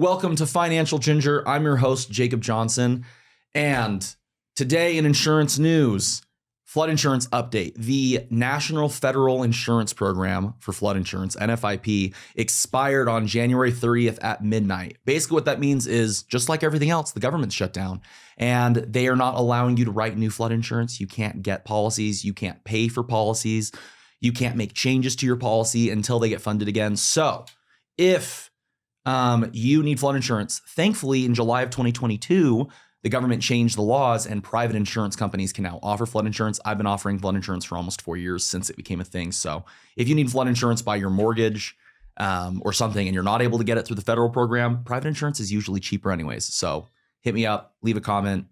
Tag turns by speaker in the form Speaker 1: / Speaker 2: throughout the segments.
Speaker 1: Welcome to Financial Ginger. I'm your host, Jacob Johnson. And today in insurance news, flood insurance update. The National Federal Insurance Program for Flood Insurance, NFIP, expired on January 30th at midnight. Basically what that means is, just like everything else, the government's shut down and they are not allowing you to write new flood insurance. You can't get policies. You can't pay for policies. You can't make changes to your policy until they get funded again. So if you need flood insurance, thankfully in July of 2022, the government changed the laws and private insurance companies can now offer flood insurance. I've been offering flood insurance for almost 4 years since it became a thing. So if you need flood insurance by your mortgage or something and you're not able to get it through the federal program, private insurance is usually cheaper anyways. So hit me up, leave a comment,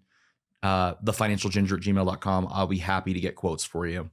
Speaker 1: thefinancialginger@gmail.com. I'll be happy to get quotes for you.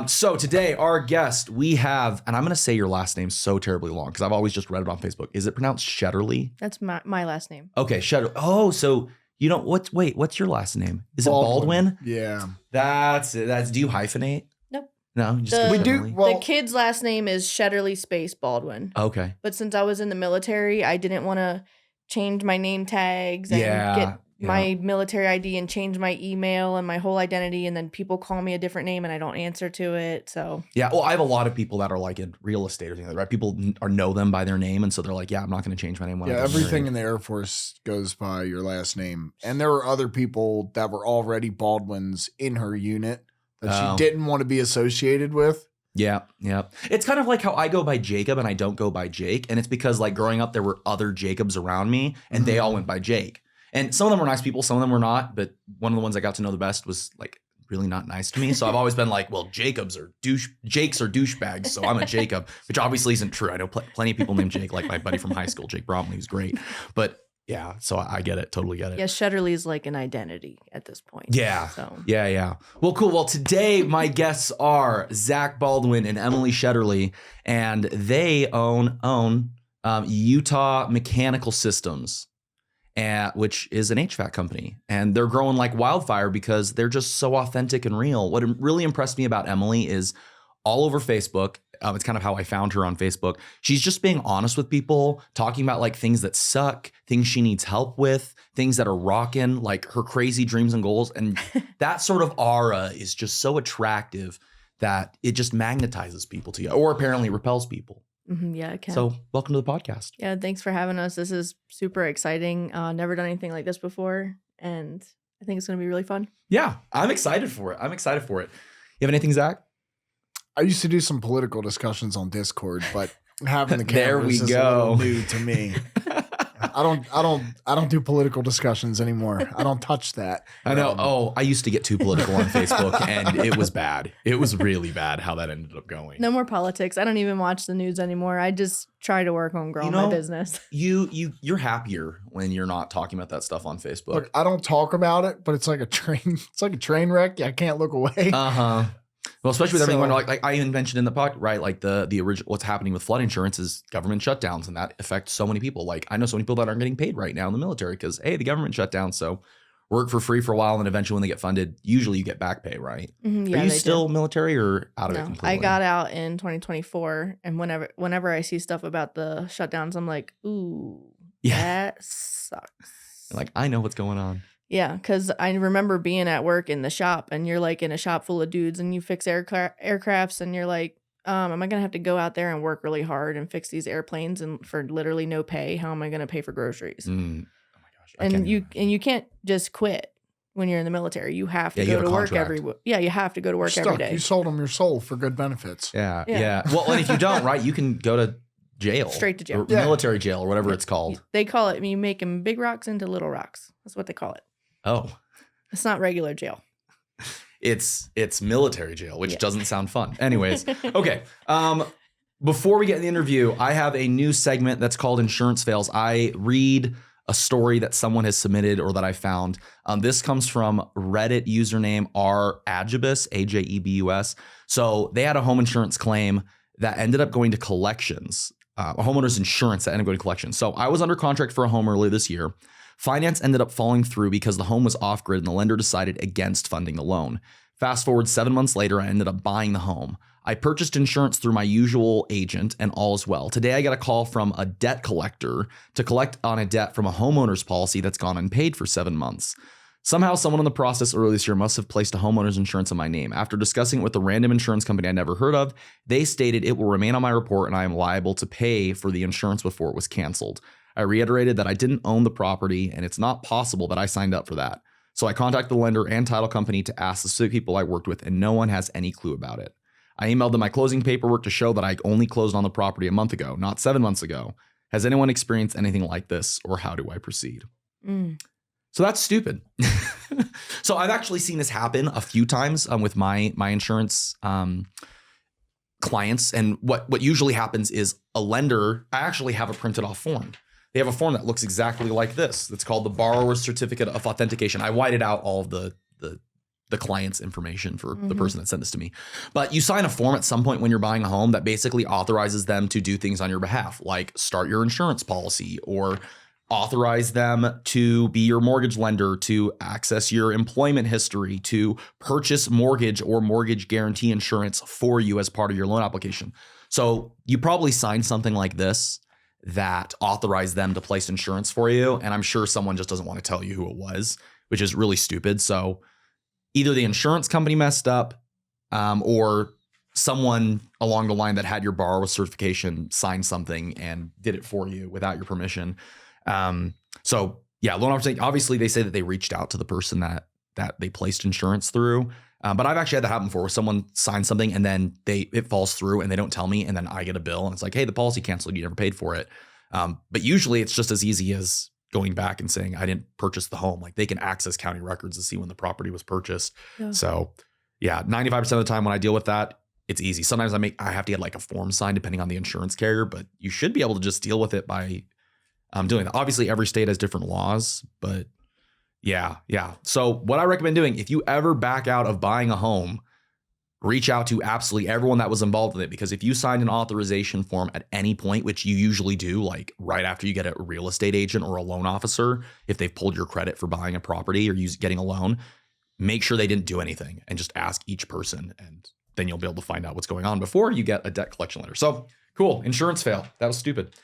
Speaker 1: So today, our guest, we have, and I'm going to say your last name so terribly long because I've always just read it on Facebook. Is it pronounced Shetterly?
Speaker 2: That's my last name.
Speaker 1: Okay, Shetterly. Oh, so you don't, what's your last name? Is
Speaker 3: Baldwin.
Speaker 1: it Baldwin?
Speaker 3: Yeah.
Speaker 1: That's it. Do you hyphenate?
Speaker 2: Nope.
Speaker 1: No, just
Speaker 3: We do. Well,
Speaker 2: The kid's last name is Shetterly space Baldwin.
Speaker 1: Okay.
Speaker 2: But since I was in the military, I didn't want to change my name tags and get my military ID and change my email and my whole identity. And then people call me a different name and I don't answer to it. So
Speaker 1: Yeah. Well, I have a lot of people that are like in real estate or things like that, right? People know them by their name. And so they're like, yeah, I'm not going to change my name. When
Speaker 3: yeah,
Speaker 1: I get
Speaker 3: everything
Speaker 1: married.
Speaker 3: in the Air Force goes by your last name. And there were other people that were already Baldwins in her unit that she didn't want to be associated with.
Speaker 1: Yeah. Yeah. It's kind of like how I go by Jacob and I don't go by Jake. And it's because like growing up, there were other Jacobs around me and they all went by Jake. And some of them were nice people, some of them were not. But one of the ones I got to know the best was like really not nice to me. So I've always been like, well, Jakes are douchebags. So I'm a Jacob, which obviously isn't true. I know plenty of people named Jake, like my buddy from high school, Jake Bromley, who's great. But yeah, so I get it. Totally get it.
Speaker 2: yeah, Shetterly is like an identity at this point.
Speaker 1: Yeah.
Speaker 2: So
Speaker 1: Yeah. Well, cool. Well, today my guests are Zach Baldwin and Emily Shetterly, and they own Utah Mechanical Systems, which is an HVAC company. And they're growing like wildfire because they're just so authentic and real. What really impressed me about Emily is all over Facebook. It's kind of how I found her on Facebook. She's just being honest with people, talking about like things that suck, things she needs help with, things that are rocking, like her crazy dreams and goals. And that sort of aura is just so attractive that it just magnetizes people to you, or apparently repels people.
Speaker 2: yeah, it can.
Speaker 1: So welcome to the podcast.
Speaker 2: Yeah, thanks for having us. This is super exciting. Never done anything like this before. And I think it's going to be really fun.
Speaker 1: Yeah, I'm excited for it. You have anything, Zach?
Speaker 3: I used to do some political discussions on Discord, but having the
Speaker 1: There
Speaker 3: cameras
Speaker 1: we
Speaker 3: is
Speaker 1: go.
Speaker 3: a little new to me. I don't do political discussions anymore. I don't touch that.
Speaker 1: I know. I used to get too political on Facebook and it was bad. It was really bad how that ended up going.
Speaker 2: No more politics. I don't even watch the news anymore. I just try to work on growing my business.
Speaker 1: You're happier when you're not talking about that stuff on Facebook.
Speaker 3: Look, I don't talk about it, but it's like a train. It's like a train wreck. I can't look away.
Speaker 1: Well, especially with everything going like I even mentioned in the podcast, right? Like the original, what's happening with flood insurance is government shutdowns, and that affects so many people. Like I know so many people that aren't getting paid right now in the military because hey, the government shut down, so work for free for a while, and eventually when they get funded, usually you get back pay, right?
Speaker 2: Yeah,
Speaker 1: are you still military or out of it completely?
Speaker 2: I got out in 2024, and whenever I see stuff about the shutdowns, I'm like, ooh, that sucks.
Speaker 1: Like I know what's going on.
Speaker 2: Yeah, because I remember being at work in the shop and you're like in a shop full of dudes and you fix aircrafts and you're like, am I going to have to go out there and work really hard and fix these airplanes and for literally no pay? How am I going to pay for groceries?
Speaker 1: Oh my gosh.
Speaker 2: And you can't just quit when you're in the military. You have to go to work you have to go to work every day.
Speaker 3: You sold them your soul for good benefits.
Speaker 1: Yeah. Well, and if you don't, right, you can go to jail.
Speaker 2: Straight to jail.
Speaker 1: Or military jail or whatever it's called.
Speaker 2: They call it, you making big rocks into little rocks. That's what they call it.
Speaker 1: Oh.
Speaker 2: It's not regular jail.
Speaker 1: It's military jail, which doesn't sound fun. Anyways, okay. Before we get in the interview, I have a new segment that's called Insurance Fails. I read a story that someone has submitted or that I found. This comes from Reddit username rajebus, Ajebus. So they had a home insurance claim that ended up going to collections, a homeowner's insurance that ended up going to collections. So I was under contract for a home earlier this year. Finance ended up falling through because the home was off grid and the lender decided against funding the loan. Fast forward 7 months later, I ended up buying the home. I purchased insurance through my usual agent and all is well. Today I got a call from a debt collector to collect on a debt from a homeowner's policy that's gone unpaid for 7 months. Somehow someone in the process earlier this year must have placed a homeowner's insurance in my name. After discussing it with a random insurance company I never heard of, they stated it will remain on my report and I am liable to pay for the insurance before it was canceled. I reiterated that I didn't own the property and it's not possible that I signed up for that. So I contacted the lender and title company to ask the specific people I worked with and no one has any clue about it. I emailed them my closing paperwork to show that I only closed on the property a month ago, not 7 months ago. Has anyone experienced anything like this or how do I proceed? So that's stupid. So I've actually seen this happen a few times with my insurance clients. And what usually happens is a lender, I actually have a printed off form. They have a form that looks exactly like this. It's called the Borrower's Certificate of Authentication. I whited out all of the client's information for the person that sent this to me. But you sign a form at some point when you're buying a home that basically authorizes them to do things on your behalf, like start your insurance policy or authorize them to be your mortgage lender, to access your employment history, to purchase mortgage or mortgage guarantee insurance for you as part of your loan application. So you probably signed something like this that authorized them to place insurance for you. And I'm sure someone just doesn't want to tell you who it was, which is really stupid. So either the insurance company messed up or someone along the line that had your borrower certification signed something and did it for you without your permission. So yeah, loan officers, obviously they say that they reached out to the person that they placed insurance through. But I've actually had that happen before where someone signs something and then it falls through and they don't tell me. And then I get a bill and it's like, hey, the policy canceled. You never paid for it. But usually it's just as easy as going back and saying, I didn't purchase the home. Like they can access county records to see when the property was purchased. Yeah. So yeah, 95% of the time when I deal with that, it's easy. Sometimes I have to get like a form signed depending on the insurance carrier, but you should be able to just deal with it by doing that. Obviously every state has different laws, but yeah. So what I recommend doing, if you ever back out of buying a home, reach out to absolutely everyone that was involved in it. Because if you signed an authorization form at any point, which you usually do, like right after you get a real estate agent or a loan officer, if they've pulled your credit for buying a property or getting a loan, make sure they didn't do anything and just ask each person. And then you'll be able to find out what's going on before you get a debt collection letter. So cool. Insurance fail. That was stupid.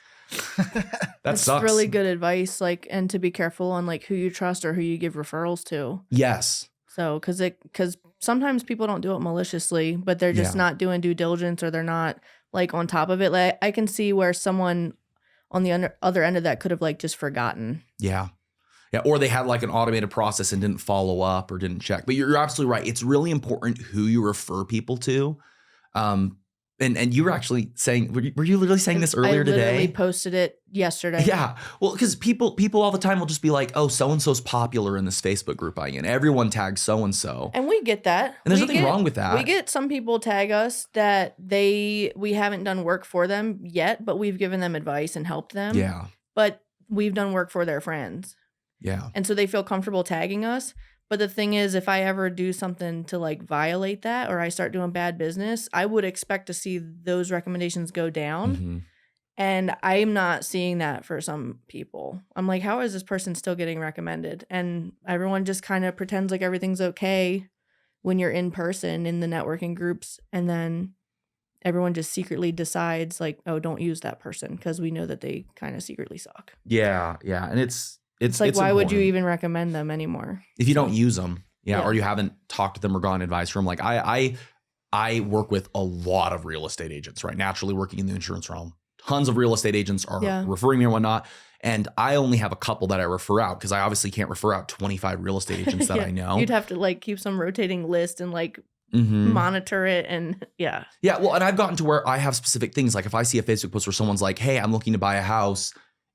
Speaker 1: That's
Speaker 2: really good advice. Like, and to be careful on like who you trust or who you give referrals to.
Speaker 1: Yes.
Speaker 2: So, because sometimes people don't do it maliciously, but they're just not doing due diligence or they're not like on top of it. Like I can see where someone on the other end of that could have like just forgotten. Yeah.
Speaker 1: Or they had like an automated process and didn't follow up or didn't check. But you're absolutely right. It's really important who you refer people to. And you were actually saying, were you literally saying this earlier today?
Speaker 2: I literally posted it yesterday.
Speaker 1: Yeah. Well, because people all the time will just be like, oh, so-and-so's popular in this Facebook group I'm in. Everyone tags so-and-so.
Speaker 2: And we get that.
Speaker 1: And there's nothing wrong with that.
Speaker 2: We get some people tag us that we haven't done work for them yet, but we've given them advice and helped them.
Speaker 1: Yeah.
Speaker 2: But we've done work for their friends.
Speaker 1: Yeah.
Speaker 2: And so they feel comfortable tagging us. But the thing is, if I ever do something to like violate that or I start doing bad business, I would expect to see those recommendations go down. Mm-hmm. And I'm not seeing that for some people. I'm like, how is this person still getting recommended? And everyone just kind of pretends like everything's okay when you're in person in the networking groups. And then everyone just secretly decides like, oh, don't use that person because we know that they kind of secretly suck.
Speaker 1: Yeah. Yeah. And it's
Speaker 2: like, why would you even recommend them anymore?
Speaker 1: If you don't use them, or you haven't talked to them or gotten advice from them. Like I work with a lot of real estate agents, right? Naturally working in the insurance realm. Tons of real estate agents are referring me or whatnot. And I only have a couple that I refer out because I obviously can't refer out 25 real estate agents that I know.
Speaker 2: You'd have to like keep some rotating list and like monitor it and Yeah,
Speaker 1: well, and I've gotten to where I have specific things. Like if I see a Facebook post where someone's like, hey, I'm looking to buy a house.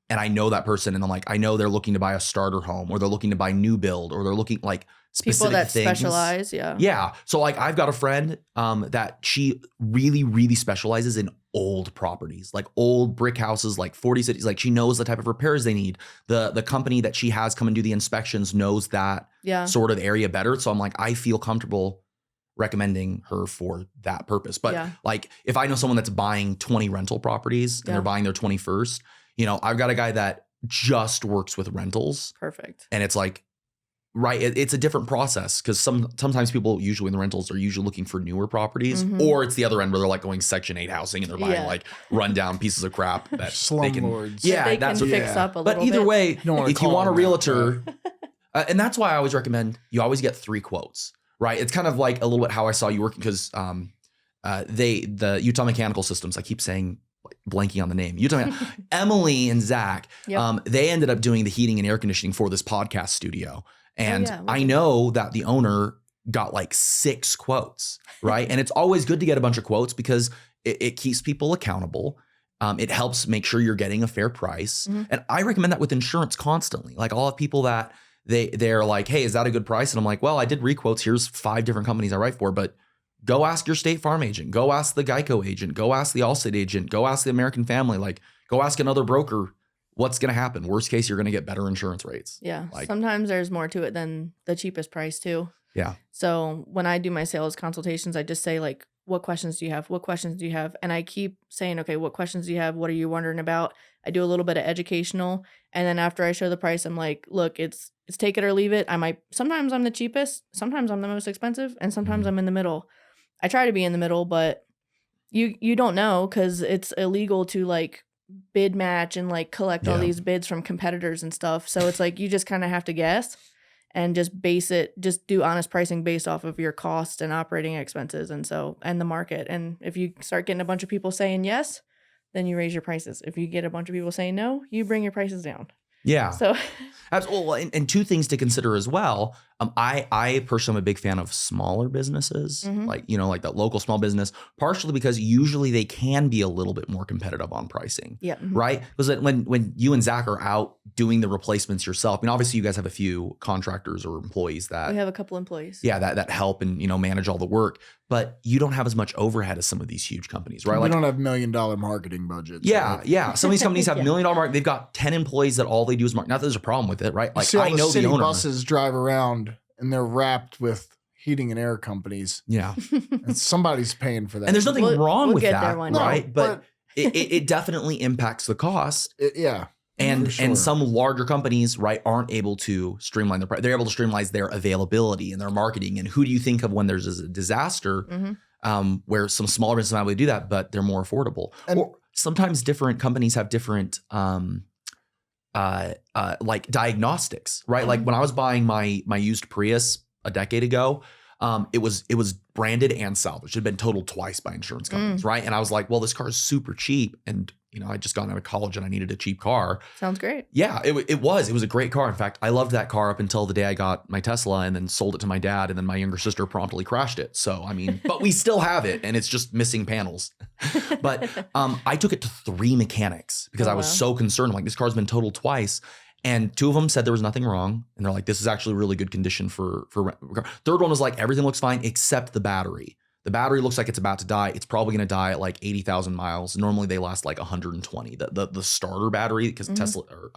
Speaker 1: And I know that person and I'm like, I know they're looking to buy a starter home or they're looking to buy new build or they're looking like specific
Speaker 2: people that
Speaker 1: things.
Speaker 2: Specialize.
Speaker 1: Yeah. So like I've got a friend that she really, really specializes in old properties, like old brick houses, like 40 cities. Like she knows the type of repairs they need. The company that she has come and do the inspections knows that sort of area better. So I'm like, I feel comfortable recommending her for that purpose. But like if I know someone that's buying 20 rental properties and they're buying their 21st, I've got a guy that just works with rentals.
Speaker 2: Perfect.
Speaker 1: And it's like, Right. It's a different process because sometimes people usually in the rentals are usually looking for newer properties, or it's the other end where they're like going Section 8 housing and they're buying like rundown pieces of crap that they can,
Speaker 3: slumlords.
Speaker 1: yeah,
Speaker 2: they can fix up a little
Speaker 1: But either
Speaker 2: bit.
Speaker 1: way, if you want a
Speaker 3: them
Speaker 1: realtor, and that's why I always recommend you always get 3 quotes, right? It's kind of like a little bit how I saw you working because the Utah Mechanical Systems, I keep saying, blanking on the name. Utah, Emily and Zach, they ended up doing the heating and air conditioning for this podcast studio. And I know that the owner got like 6 quotes, right? And it's always good to get a bunch of quotes because it keeps people accountable. It helps make sure you're getting a fair price. And I recommend that with insurance constantly. Like I'll have people that they're like, hey, is that a good price? And I'm like, well, I did requotes. Here's 5 different companies I write for, but go ask your State Farm agent. Go ask the Geico agent. Go ask the Allstate agent. Go ask the American Family. Like go ask another broker. What's going to happen? Worst case, you're going to get better insurance rates.
Speaker 2: Yeah.
Speaker 1: Like,
Speaker 2: sometimes there's more to it than the cheapest price too.
Speaker 1: Yeah.
Speaker 2: So when I do my sales consultations, I just say like, what questions do you have? What questions do you have? And I keep saying, okay, what questions do you have? What are you wondering about? I do a little bit of educational. And then after I show the price, I'm like, look, it's take it or leave it. Sometimes I'm the cheapest. Sometimes I'm the most expensive. And sometimes I'm in the middle. I try to be in the middle, but you don't know because it's illegal to like bid match and like collect all these bids from competitors and stuff. So it's like you just kind of have to guess and just do honest pricing based off of your cost and operating expenses and the market. And if you start getting a bunch of people saying yes, then you raise your prices. If you get a bunch of people saying no, you bring your prices down.
Speaker 1: Yeah.
Speaker 2: So
Speaker 1: absolutely. And 2 things to consider as well. I personally am a big fan of smaller businesses, like, like that local small business, partially because usually they can be a little bit more competitive on pricing.
Speaker 2: Yeah.
Speaker 1: Right. Because when you and Zach are out doing the replacements yourself, I mean, obviously you guys have a few contractors or employees that
Speaker 2: we have a couple employees.
Speaker 1: Yeah. That help and, manage all the work, but you don't have as much overhead as some of these huge companies, right?
Speaker 3: We don't have $1 million marketing budgets.
Speaker 1: Yeah.
Speaker 3: Right?
Speaker 1: Yeah. Some of these companies have $1 million marketing. They've got 10 employees that all they do is market. Not that there's a problem with it, right? Like
Speaker 3: I know
Speaker 1: the owner.
Speaker 3: Buses drive around and they're wrapped with heating and air companies.
Speaker 1: Yeah.
Speaker 3: And somebody's paying for that.
Speaker 1: And there's nothing wrong with that, right?
Speaker 3: No,
Speaker 1: but it definitely impacts the cost. And some larger companies, right, aren't able to streamline their price. They're able to streamline their availability and their marketing. And who do you think of when there's a disaster where some smaller businesses are able to do that, but they're more affordable? Or sometimes different companies have different like diagnostics, right? Like when I was buying my used Prius a decade ago, it was branded and salvaged. It had been totaled twice by insurance companies, right? And I was like, well, this car is super cheap. And, I just got out of college and I needed a cheap car.
Speaker 2: Sounds great.
Speaker 1: Yeah, it was. It was a great car. In fact, I loved that car up until the day I got my Tesla and then sold it to my dad. And then my younger sister promptly crashed it. So, I mean, but we still have it and it's just missing panels. But I took it to 3 mechanics because I was so concerned. I'm like, this car's been totaled twice. And 2 of them said there was nothing wrong. And they're like, this is actually really good condition for. Third one was like, everything looks fine except the battery. The battery looks like it's about to die. It's probably going to die at like 80,000 miles. Normally they last like 120. The starter battery, because Tesla or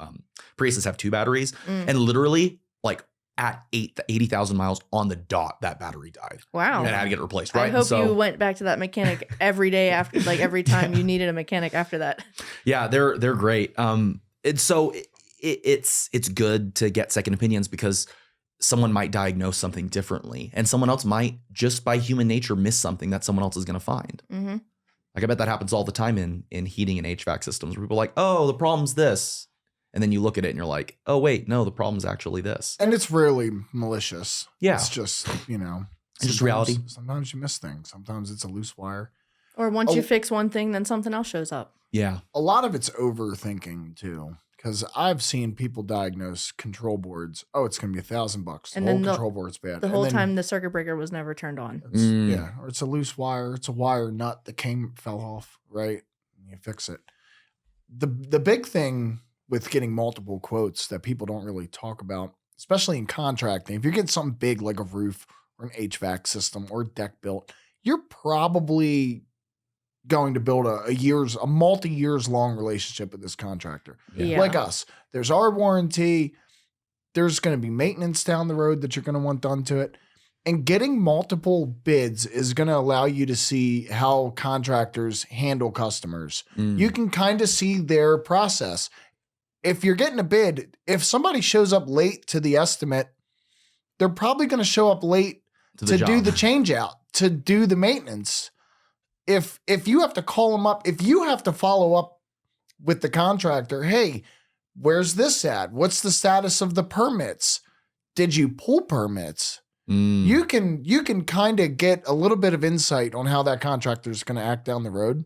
Speaker 1: Priuses have 2 batteries. And literally like at 80,000 miles on the dot, that battery died.
Speaker 2: Wow.
Speaker 1: And I had to get it replaced, right?
Speaker 2: I hope you went back to that mechanic every day after, like every time you needed a mechanic after that.
Speaker 1: Yeah, they're great. It's good to get second opinions because someone might diagnose something differently and someone else might just by human nature miss something that someone else is going to find. Like I bet that happens all the time in heating and HVAC systems where people are like, oh, the problem's this. And then you look at it and you're like, oh, wait, no, the problem's actually this.
Speaker 3: And it's rarely malicious.
Speaker 1: Yeah.
Speaker 3: It's just,
Speaker 1: it's just reality.
Speaker 3: Sometimes you miss things. Sometimes it's a loose wire.
Speaker 2: Or once you fix one thing, then something else shows up.
Speaker 1: Yeah.
Speaker 3: A lot of it's overthinking too. Because I've seen people diagnose control boards. Oh, it's going to be $1,000.
Speaker 2: And
Speaker 3: the
Speaker 2: then
Speaker 3: whole control board's bad.
Speaker 2: The whole time the circuit breaker was never turned on.
Speaker 3: Yeah, or it's a loose wire. It's a wire nut that fell off, right? And you fix it. The big thing with getting multiple quotes that people don't really talk about, especially in contracting, if you're getting something big like a roof or an HVAC system or a deck built, you're probably going to build a multi-years long relationship with this contractor.
Speaker 2: Yeah.
Speaker 3: Like us. There's our warranty. There's going to be maintenance down the road that you're going to want done to it. And getting multiple bids is going to allow you to see how contractors handle customers. You can kind of see their process. If you're getting a bid, if somebody shows up late to the estimate they're probably going to show up late to do the change out, to do the maintenance. If you have to call them up, if you have to follow up with the contractor, hey, where's this at? What's the status of the permits? Did you pull permits? You can kind of get a little bit of insight on how that contractor is going to act down the road.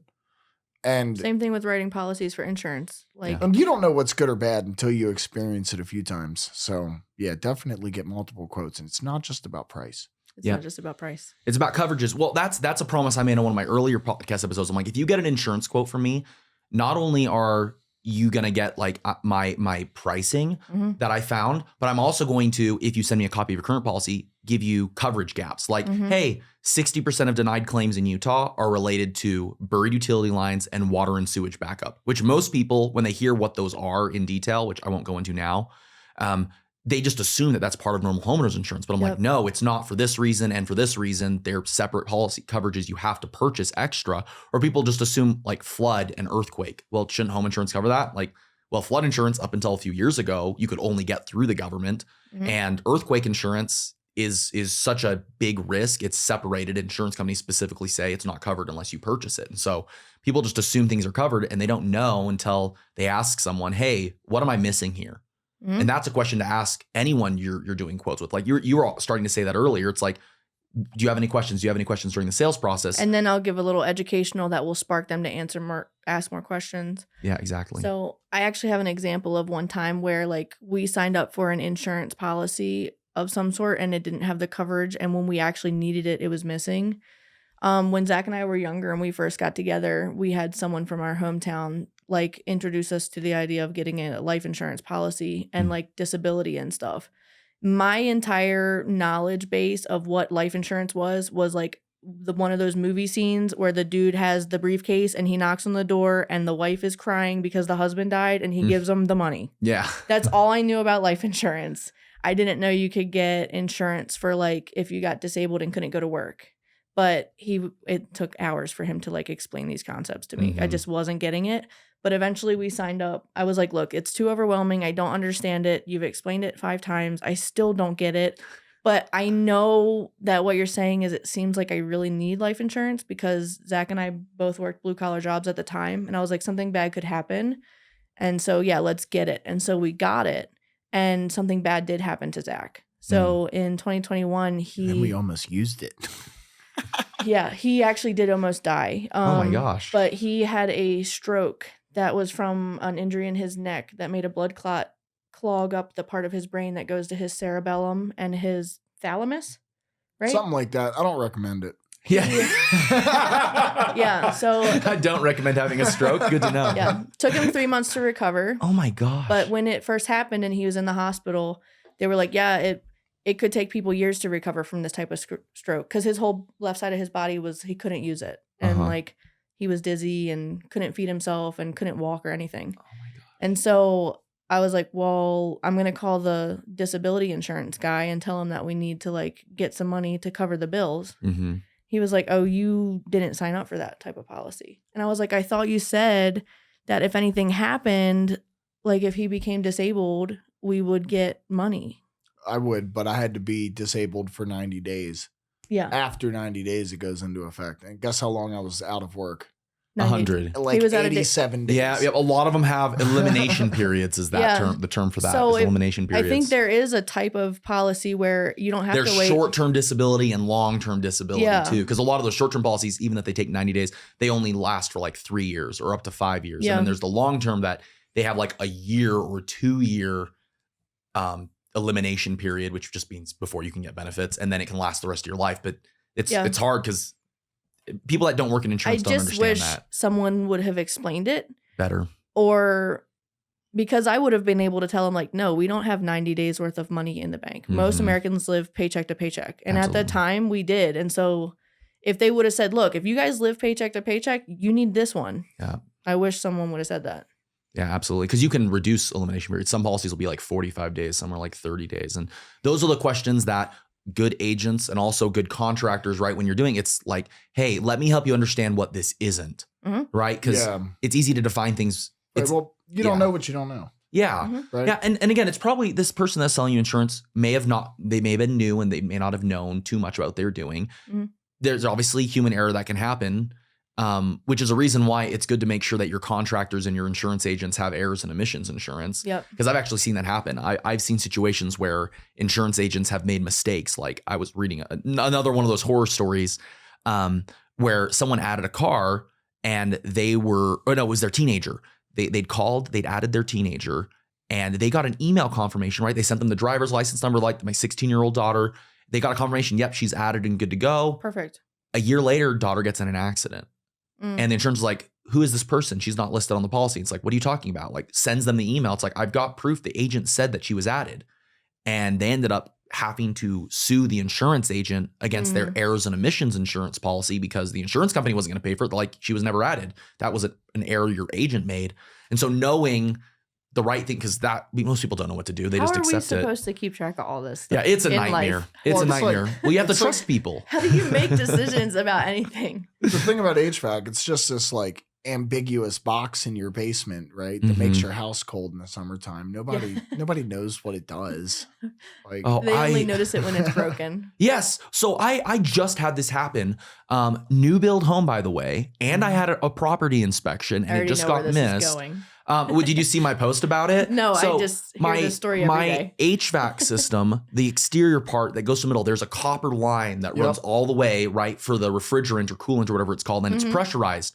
Speaker 3: And
Speaker 2: same thing with writing policies for insurance. Like,
Speaker 3: and you don't know what's good or bad until you experience it a few times. So yeah, definitely get multiple quotes. And it's not just about price.
Speaker 2: It's not just about price.
Speaker 1: It's about coverages. Well, that's a promise I made on one of my earlier podcast episodes. I'm like, if you get an insurance quote from me, not only are you going to get like my pricing that I found, but I'm also going to, if you send me a copy of your current policy, give you coverage gaps. Like, hey, 60% of denied claims in Utah are related to buried utility lines and water and sewage backup, which most people, when they hear what those are in detail, which I won't go into now, they just assume that that's part of normal homeowners insurance. But I'm like, no, it's not for this reason. And for this reason, they're separate policy coverages you have to purchase extra. Or people just assume like flood and earthquake. Well, shouldn't home insurance cover that? Like, well, flood insurance up until a few years ago, you could only get through the government. And earthquake insurance is such a big risk. It's separated. Insurance companies specifically say it's not covered unless you purchase it. And so people just assume things are covered and they don't know until they ask someone, hey, what am I missing here? And that's a question to ask anyone you're doing quotes with. Like you were starting to say that earlier. It's like, do you have any questions? Do you have any questions during the sales process?
Speaker 2: And then I'll give a little educational that will spark them to ask more questions.
Speaker 1: Yeah, exactly.
Speaker 2: So I actually have an example of one time where like we signed up for an insurance policy of some sort and it didn't have the coverage. And when we actually needed it, it was missing. When Zach and I were younger and we first got together, we had someone from our hometown like introduce us to the idea of getting a life insurance policy and like disability and stuff. My entire knowledge base of what life insurance was like one of those movie scenes where the dude has the briefcase and he knocks on the door and the wife is crying because the husband died and he gives them the money.
Speaker 1: Yeah.
Speaker 2: That's all I knew about life insurance. I didn't know you could get insurance for like if you got disabled and couldn't go to work. But it took hours for him to like explain these concepts to me. I just wasn't getting it. But eventually we signed up. I was like, look, it's too overwhelming. I don't understand it. You've explained it 5 times. I still don't get it. But I know that what you're saying is it seems like I really need life insurance because Zach and I both worked blue collar jobs at the time. And I was like, something bad could happen. And so, yeah, let's get it. And so we got it. And something bad did happen to Zach. So in 2021,
Speaker 3: and we almost used it.
Speaker 2: Yeah, he actually did almost die.
Speaker 1: Oh my gosh.
Speaker 2: But he had a stroke that was from an injury in his neck that made a blood clot clog up the part of his brain that goes to his cerebellum and his thalamus, right?
Speaker 3: Something like that. I don't recommend it.
Speaker 1: Yeah.
Speaker 2: Yeah, so
Speaker 1: I don't recommend having a stroke. Good to know.
Speaker 2: yeah, took him 3 months to recover.
Speaker 1: Oh my gosh.
Speaker 2: But when it first happened and he was in the hospital, they were like, yeah, it could take people years to recover from this type of stroke because his whole left side of his body he couldn't use it. And like he was dizzy and couldn't feed himself and couldn't walk or anything.
Speaker 1: Oh my God.
Speaker 2: And so I was like, well, I'm going to call the disability insurance guy and tell him that we need to like get some money to cover the bills. He was like, oh, you didn't sign up for that type of policy. And I was like, I thought you said that if anything happened, like if he became disabled, we would get money.
Speaker 3: I would, but I had to be disabled for 90 days.
Speaker 2: Yeah.
Speaker 3: After 90 days, it goes into effect. And guess how long I was out of work?
Speaker 1: 100.
Speaker 3: Like
Speaker 2: He was out of
Speaker 3: 87 days.
Speaker 1: Yeah, a lot of them have elimination periods. Is that
Speaker 2: Yeah.
Speaker 1: term? The term for that
Speaker 2: So
Speaker 1: is elimination periods.
Speaker 2: I think there is a type of policy where you don't have
Speaker 1: There's
Speaker 2: to wait.
Speaker 1: short-term disability and long-term disability
Speaker 2: Yeah.
Speaker 1: too, because a lot of those short-term policies, even if they take 90 days, they only last for like 3 years or up to 5 years.
Speaker 2: Yeah.
Speaker 1: And then there's the long-term that they have like a year or 2 year elimination period, which just means before you can get benefits, and then it can last the rest of your life. But it's hard because people that don't work in
Speaker 2: I
Speaker 1: insurance don't
Speaker 2: just
Speaker 1: understand
Speaker 2: wish
Speaker 1: that
Speaker 2: someone would have explained it
Speaker 1: better.
Speaker 2: or because I would have been able to tell them like, no, we don't have 90 days worth of money in the bank. Most Americans live paycheck to paycheck. And at the time we did. And so if they would have said, look, if you guys live paycheck to paycheck, you need this one.
Speaker 1: Yeah.
Speaker 2: I wish someone would have said that.
Speaker 1: Yeah, absolutely. Because you can reduce elimination periods. Some policies will be like 45 days, some are like 30 days. And those are the questions that good agents and also good contractors, right? When you're doing it's like, hey, let me help you understand what this isn't, right? Because it's easy to define things.
Speaker 3: Right, well, you don't know what you don't know.
Speaker 1: Yeah.
Speaker 2: Mm-hmm.
Speaker 3: Right?
Speaker 1: Yeah. And again, it's probably this person that's selling you insurance may have been new and they may not have known too much about what they're doing.
Speaker 2: Mhm.
Speaker 1: There's obviously human error that can happen, which is a reason why it's good to make sure that your contractors and your insurance agents have errors and omissions insurance.
Speaker 2: Yep.
Speaker 1: Because I've actually seen that happen. I've seen situations where insurance agents have made mistakes. Like I was reading another one of those horror stories where someone added a car and it was their teenager. They'd called, they'd added their teenager, and they got an email confirmation, right? They sent them the driver's license number, like my 16-year-old daughter. They got a confirmation, yep, she's added and good to go.
Speaker 2: Perfect.
Speaker 1: A year later, daughter gets in an accident. And the insurance is like, who is this person? She's not listed on the policy. It's like, what are you talking about? Like, sends them the email. It's like, I've got proof the agent said that she was added. And they ended up having to sue the insurance agent against their errors and omissions insurance policy because the insurance company wasn't going to pay for it. Like, she was never added. That was an error your agent made. And so knowing the right thing, because most people don't know what to do. They just accept it.
Speaker 2: How are we supposed to keep track of all this stuff?
Speaker 1: Yeah, it's a
Speaker 2: in
Speaker 1: nightmare.
Speaker 2: life?
Speaker 1: It's
Speaker 3: Well,
Speaker 1: a
Speaker 3: it's
Speaker 1: nightmare.
Speaker 3: like-
Speaker 1: Well, you have to
Speaker 3: it's like-
Speaker 1: trust people.
Speaker 2: How do you make decisions about anything?
Speaker 3: The thing about HVAC, it's just this like ambiguous box in your basement, right? That makes your house cold in the summertime. Nobody knows what it does. Like,
Speaker 1: Oh,
Speaker 2: They only notice it when it's broken.
Speaker 1: Yes. So I just had this happen. New build home, by the way, and I had a property inspection,
Speaker 2: I
Speaker 1: and it
Speaker 2: already
Speaker 1: just
Speaker 2: know
Speaker 1: got
Speaker 2: where this
Speaker 1: missed.
Speaker 2: is going.
Speaker 1: Did you see my post about it?
Speaker 2: No,
Speaker 1: So
Speaker 2: I just hear the story every
Speaker 1: my
Speaker 2: day.
Speaker 1: HVAC system, the exterior part that goes to the middle, there's a copper line that runs all the way right for the refrigerant or coolant or whatever it's called, and it's pressurized.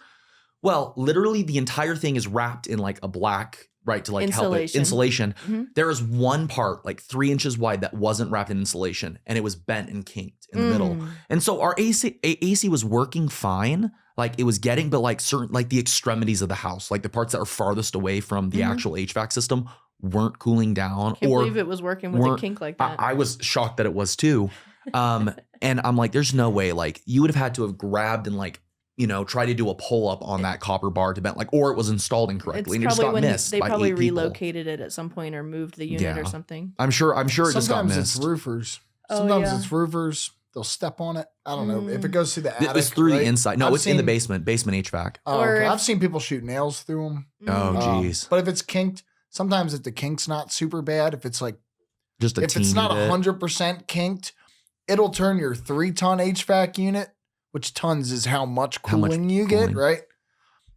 Speaker 1: Well, literally the entire thing is wrapped in like a black, right, to like help it insulation. There is one part like 3 inches wide that wasn't wrapped in insulation, and it was bent and kinked in the middle. And so our AC was working fine. Like it was getting, but like certain, like the extremities of the house, like the parts that are farthest away from the actual HVAC system weren't cooling down.
Speaker 2: Can't believe it was working with a kink like that.
Speaker 1: I was shocked that it was too. And I'm like, there's no way, like you would have had to have grabbed and like, try to do a pull up on that copper bar to bend, like, or it was installed incorrectly and it just got missed.
Speaker 2: They
Speaker 1: by
Speaker 2: probably
Speaker 1: 8 people.
Speaker 2: relocated it at some point or moved the unit or something.
Speaker 1: I'm sure it just got
Speaker 3: sometimes
Speaker 1: missed.
Speaker 3: it's roofers.
Speaker 2: Oh,
Speaker 3: Sometimes
Speaker 2: yeah.
Speaker 3: it's roofers. They'll step on it. I don't know if it goes through the attic.
Speaker 1: It's through
Speaker 3: right?
Speaker 1: the inside. No,
Speaker 3: I've
Speaker 1: it's in the
Speaker 3: seen-
Speaker 1: basement HVAC.
Speaker 3: Oh,
Speaker 2: Or
Speaker 3: okay.
Speaker 2: if-
Speaker 3: I've seen people shoot nails through them.
Speaker 1: Oh, geez.
Speaker 3: But if it's kinked, sometimes if the kink's not super bad, if it's like
Speaker 1: Just a
Speaker 3: if it's not
Speaker 1: teeny bit.
Speaker 3: 100% kinked, it'll turn your 3-ton HVAC unit, which tons is how much cooling you get,
Speaker 1: cooling.
Speaker 3: right?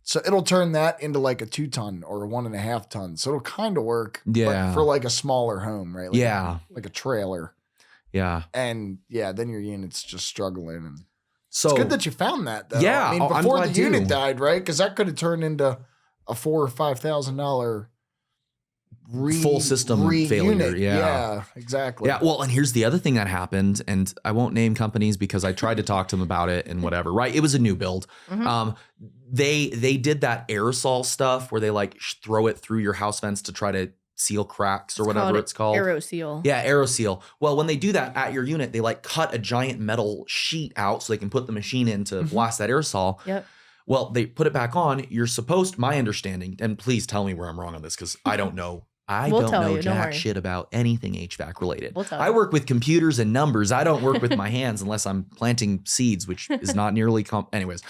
Speaker 3: So it'll turn that into like a 2-ton or a 1.5 ton. So it'll kind of work,
Speaker 1: Yeah.
Speaker 3: but for like a smaller home, right? Like
Speaker 1: Yeah.
Speaker 3: like a trailer,
Speaker 1: Yeah.
Speaker 3: and then your unit's just struggling. And
Speaker 1: So
Speaker 3: it's good that you found that, though.
Speaker 1: Yeah,
Speaker 3: I mean,
Speaker 1: I'm
Speaker 3: before
Speaker 1: glad
Speaker 3: the unit
Speaker 1: too.
Speaker 3: died, right? Because that could have turned into a $4,000 or $5,000
Speaker 1: Full system failure,
Speaker 3: unit.
Speaker 1: yeah.
Speaker 3: Exactly.
Speaker 1: Yeah, well, and here's the other thing that happened, and I won't name companies because I tried to talk to them about it and whatever, right? It was a new build. They did that aerosol stuff where they like throw it through your house vents to try to seal cracks or whatever it's called.
Speaker 2: Aeroseal.
Speaker 1: Yeah, aeroseal. Well, when they do that at your unit, they like cut a giant metal sheet out so they can put the machine in to blast that aerosol.
Speaker 2: Yep.
Speaker 1: Well, they put it back on. You're supposed, my understanding, and please tell me where I'm wrong on this because I don't know.
Speaker 2: We'll
Speaker 1: don't
Speaker 2: tell
Speaker 1: know
Speaker 2: you, don't
Speaker 1: jack
Speaker 2: worry.
Speaker 1: shit about anything HVAC related.
Speaker 2: We'll tell
Speaker 1: I
Speaker 2: you.
Speaker 1: work with computers and numbers. I don't work with my hands unless I'm planting seeds, which is not nearly anyways.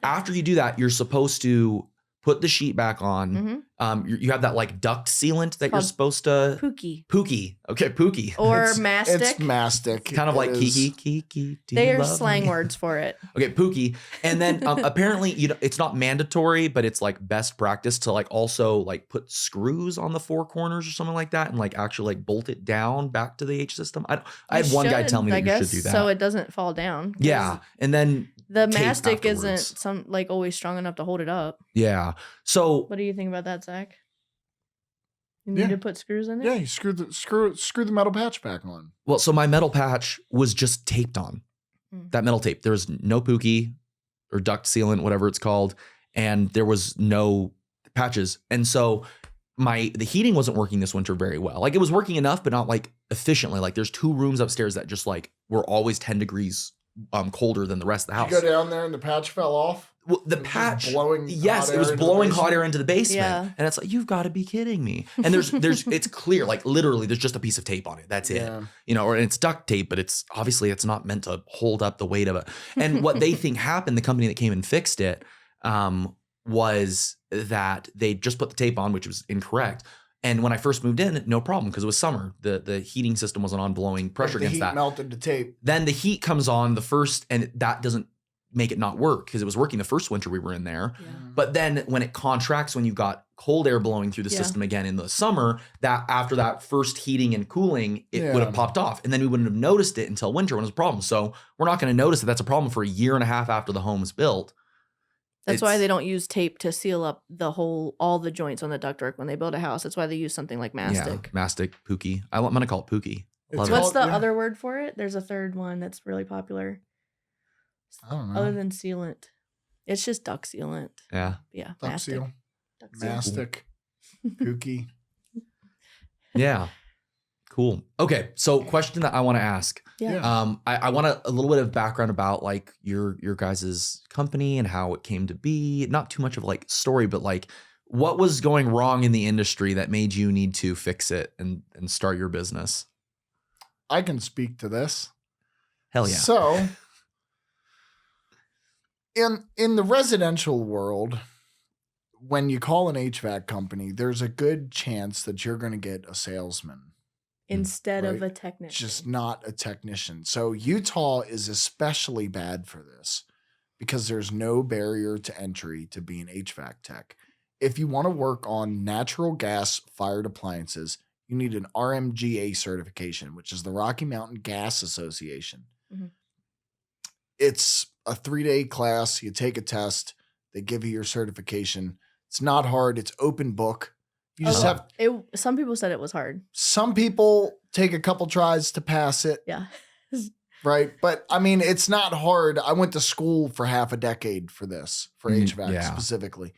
Speaker 1: After you do that, you're supposed to put the sheet back on. You have that like duct sealant that you're
Speaker 2: called
Speaker 1: supposed to
Speaker 2: Pookie.
Speaker 1: Okay, Pookie.
Speaker 2: Or
Speaker 3: It's
Speaker 2: mastic.
Speaker 3: mastic.
Speaker 1: Kind of
Speaker 3: It
Speaker 1: like
Speaker 3: is.
Speaker 1: Kiki. Do
Speaker 2: They
Speaker 1: you
Speaker 2: are
Speaker 1: love
Speaker 2: slang
Speaker 1: me?
Speaker 2: words for it.
Speaker 1: Okay, Pookie. And then apparently it's not mandatory, but it's like best practice to like also like put screws on the 4 corners or something like that and like actually like bolt it down back to the H system. I had one guy tell me that you should do that.
Speaker 2: So it doesn't fall down. 'cause
Speaker 1: Yeah. And then
Speaker 2: The
Speaker 1: tape
Speaker 2: mastic isn't
Speaker 1: afterwards.
Speaker 2: always strong enough to hold it up.
Speaker 1: yeah. So
Speaker 2: What do you think about that, Zach? You
Speaker 3: Yeah.
Speaker 2: need to put screws in it?
Speaker 3: Yeah, you screw the metal patch back on.
Speaker 1: well, so my metal patch was just taped on. That metal tape. There was no Pookie or duct sealant, whatever it's called, and there was no patches. And so the heating wasn't working this winter very well. Like it was working enough, but not like efficiently. Like there's 2 rooms upstairs that just like were always 10 degrees colder than the rest of the house.
Speaker 3: You go down there and the patch fell off.
Speaker 1: Well, the
Speaker 3: It was just
Speaker 1: patch,
Speaker 3: blowing
Speaker 1: yes,
Speaker 3: hot
Speaker 1: it was
Speaker 3: air into the
Speaker 1: blowing hot
Speaker 3: basement?
Speaker 1: air into the basement,
Speaker 2: Yeah.
Speaker 1: and it's like you've got to be kidding me. And there's it's clear, like literally, there's just a piece of tape on it. That's it,
Speaker 3: Yeah.
Speaker 1: or it's duct tape, but it's obviously it's not meant to hold up the weight of it. And what they think happened, the company that came and fixed it, was that they just put the tape on, which was incorrect. And when I first moved in, no problem because it was summer. The heating system wasn't on, blowing pressure
Speaker 3: the
Speaker 1: against
Speaker 3: heat
Speaker 1: that.
Speaker 3: melted the tape.
Speaker 1: Then the heat comes on the first, and that doesn't make it not work because it was working the first winter we were in there.
Speaker 2: Yeah.
Speaker 1: But then when it contracts, when you've got cold air blowing through the
Speaker 2: Yeah.
Speaker 1: system again in the summer, that after that first heating and cooling, it
Speaker 3: Yeah.
Speaker 1: would have popped off. And then we wouldn't have noticed it until winter when it was a problem. So we're not going to notice that that's a problem for a year and a half after the home is built.
Speaker 2: That's why
Speaker 1: It's-
Speaker 2: they don't use tape to seal up all the joints on the ductwork when they build a house. That's why they use something like mastic.
Speaker 1: Yeah, mastic, Pookie. I'm going to call it Pookie. Love it.
Speaker 2: What's
Speaker 3: called-
Speaker 2: the
Speaker 3: yeah.
Speaker 2: other word for it? There's a third one that's really popular.
Speaker 3: I don't know.
Speaker 2: Other than sealant. It's just duct sealant.
Speaker 1: Yeah.
Speaker 2: Yeah.
Speaker 3: Duck
Speaker 2: mastic.
Speaker 3: seal,
Speaker 2: Duct seal.
Speaker 3: mastic, pookie.
Speaker 1: Yeah. Cool. Okay. So question that I want to ask.
Speaker 2: Yeah.
Speaker 1: I want a little bit of background about like your guys' company and how it came to be. Not too much of like story, but like what was going wrong in the industry that made you need to fix it and start your business?
Speaker 3: I can speak to this.
Speaker 1: Hell yeah.
Speaker 3: So, in the residential world, when you call an HVAC company, there's a good chance that you're going to get a salesman,
Speaker 2: Instead of
Speaker 3: right.
Speaker 2: a technician.
Speaker 3: just not a technician. So Utah is especially bad for this because there's no barrier to entry to be an HVAC tech. If you want to work on natural gas fired appliances, you need an RMGA certification, which is the Rocky Mountain Gas Association.
Speaker 2: Mhm.
Speaker 3: It's a 3-day class. You take a test. They give you your certification. It's not hard. It's open book. You just
Speaker 2: Oh.
Speaker 3: have
Speaker 2: Some people said it was hard.
Speaker 3: some people take a couple tries to pass it,
Speaker 2: Yeah.
Speaker 3: right? But I mean, it's not hard. I went to school for half a decade for this, for HVAC
Speaker 1: yeah.
Speaker 3: specifically,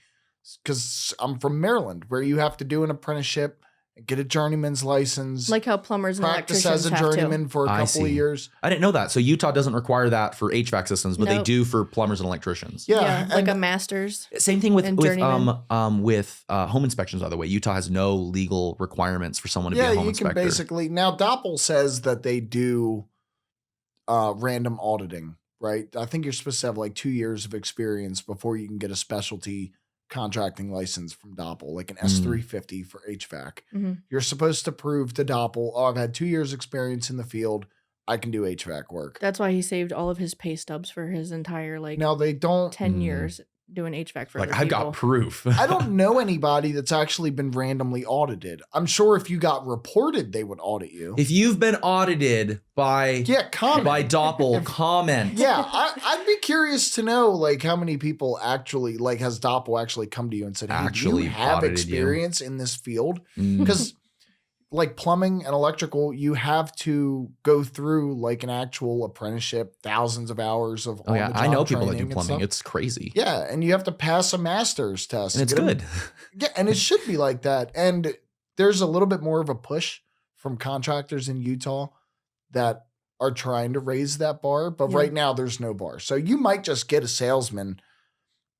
Speaker 3: because I'm from Maryland, where you have to do an apprenticeship, get a journeyman's license,
Speaker 2: Like how plumbers and
Speaker 3: practice
Speaker 2: electricians
Speaker 3: as a
Speaker 2: have to.
Speaker 3: journeyman for a
Speaker 1: I
Speaker 3: couple of
Speaker 1: see.
Speaker 3: years.
Speaker 1: I didn't know that. So Utah doesn't require that for HVAC systems, but they
Speaker 2: Nope.
Speaker 1: do for plumbers and electricians.
Speaker 3: Yeah,
Speaker 2: like
Speaker 3: and-
Speaker 2: a master's.
Speaker 1: Same thing with
Speaker 2: And
Speaker 1: with
Speaker 2: journeyman.
Speaker 1: home inspections. By the way, Utah has no legal requirements for someone to
Speaker 3: Yeah,
Speaker 1: be a home
Speaker 3: you
Speaker 1: inspector.
Speaker 3: can basically now. Doppel says that they do random auditing, right? I think you're supposed to have like 2 years of experience before you can get a specialty contracting license from Doppel, like an S350 for HVAC.
Speaker 2: Mhm.
Speaker 3: You're supposed to prove to Doppel, oh, I've had 2 years experience in the field. I can do HVAC work.
Speaker 2: That's why he saved all of his pay stubs for his entire
Speaker 3: Now they don't.
Speaker 2: 10
Speaker 1: Mm.
Speaker 2: years doing HVAC for
Speaker 1: Like
Speaker 2: other
Speaker 1: I've
Speaker 2: people.
Speaker 1: got proof.
Speaker 3: I don't know anybody that's actually been randomly audited. I'm sure if you got reported, they would audit you.
Speaker 1: If you've been audited by
Speaker 3: Yeah, comment.
Speaker 1: by Doppel, comment.
Speaker 3: Yeah, I'd be curious to know like how many people actually like has Doppel actually come to you and said, "Hey, do
Speaker 1: Actually
Speaker 3: you have
Speaker 1: audited you.
Speaker 3: experience in this field?"
Speaker 1: Mm.
Speaker 3: Because like plumbing and electrical, you have to go through like an actual apprenticeship, thousands of hours of
Speaker 1: Oh yeah,
Speaker 3: on-the-job
Speaker 1: I know people that do
Speaker 3: training and
Speaker 1: plumbing.
Speaker 3: stuff.
Speaker 1: It's crazy.
Speaker 3: Yeah, and you have to pass a master's test,
Speaker 1: And it's
Speaker 3: Get 'em-
Speaker 1: good.
Speaker 3: Yeah, and it should be like that. And there's a little bit more of a push from contractors in Utah that are trying to raise that bar, but
Speaker 2: Yeah.
Speaker 3: right now there's no bar. So you might just get a salesman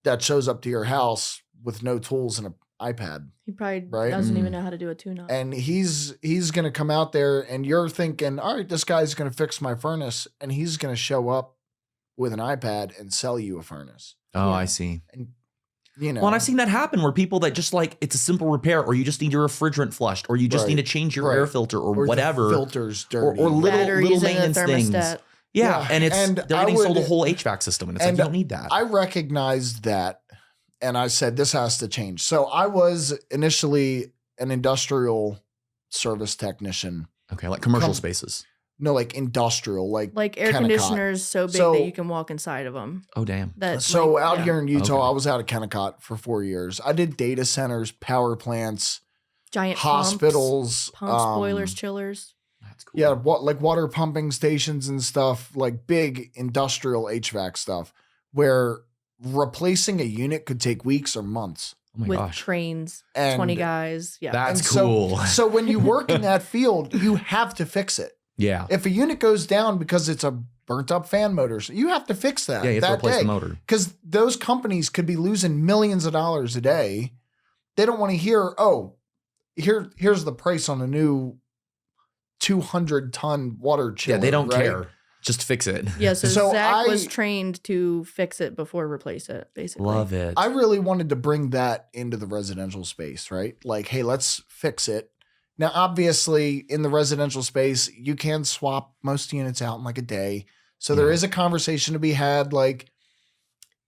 Speaker 3: that shows up to your house with no tools and an iPad,
Speaker 2: He probably
Speaker 3: Right?
Speaker 2: doesn't
Speaker 1: Mm.
Speaker 2: even know how to do a tune-up.
Speaker 3: and he's going to come out there and you're thinking, all right, this guy's going to fix my furnace, and he's going to show up with an iPad and sell you a furnace.
Speaker 1: Oh,
Speaker 2: Yeah.
Speaker 1: I see.
Speaker 3: You know,
Speaker 1: Well, and I've seen that happen where people that just like it's a simple repair, or you just need your refrigerant flushed, or you just
Speaker 3: Right.
Speaker 1: need to change your
Speaker 3: Right.
Speaker 1: air filter, or
Speaker 3: the
Speaker 1: whatever,
Speaker 3: filter's
Speaker 1: or
Speaker 3: dirty.
Speaker 1: little
Speaker 2: Batteries in the
Speaker 1: maintenance things.
Speaker 2: thermostat.
Speaker 1: Yeah,
Speaker 3: Yeah,
Speaker 1: and
Speaker 3: and
Speaker 1: they're
Speaker 3: I
Speaker 1: getting sold a
Speaker 3: would-
Speaker 1: whole HVAC system, and it's like
Speaker 3: and
Speaker 1: you don't need that.
Speaker 3: I recognized that, and I said, this has to change. So I was initially an industrial service technician.
Speaker 1: Okay, like commercial
Speaker 3: Come-
Speaker 1: spaces.
Speaker 3: No, like industrial, like
Speaker 2: Like air
Speaker 3: Kennecott.
Speaker 2: conditioners so big
Speaker 3: So-
Speaker 2: that you can walk inside of them.
Speaker 1: Oh damn.
Speaker 3: So out here in Utah,
Speaker 1: Okay.
Speaker 3: I was out of Kennecott for 4 years. I did data centers, power plants,
Speaker 2: giant
Speaker 3: hospitals,
Speaker 2: pumps, boilers, chillers.
Speaker 1: That's cool.
Speaker 3: yeah, like water pumping stations and stuff, like big industrial HVAC stuff, where replacing a unit could take weeks or months.
Speaker 1: Oh my
Speaker 2: with
Speaker 1: gosh.
Speaker 2: trains,
Speaker 3: And
Speaker 2: 20 guys. Yeah.
Speaker 1: That's
Speaker 3: and so-
Speaker 1: cool.
Speaker 3: So when you work in that field, you have to fix it.
Speaker 1: Yeah.
Speaker 3: If a unit goes down because it's a burnt up fan motor, so you have to fix that
Speaker 1: Yeah, you have to
Speaker 3: that
Speaker 1: replace
Speaker 3: day.
Speaker 1: the motor.
Speaker 3: Because those companies could be losing millions of dollars a day. They don't want to hear, oh, here's the price on a new 200-ton water chiller.
Speaker 1: Yeah, they don't
Speaker 3: right?
Speaker 1: care. Just fix it.
Speaker 2: Yeah, so
Speaker 3: So
Speaker 2: Zach
Speaker 3: I-
Speaker 2: was trained to fix it before replace it, basically.
Speaker 1: Love it.
Speaker 3: I really wanted to bring that into the residential space, right? Like, hey, let's fix it. Now, obviously, in the residential space, you can swap most units out in like a day. So there
Speaker 1: Yeah.
Speaker 3: is a conversation to be had. Like,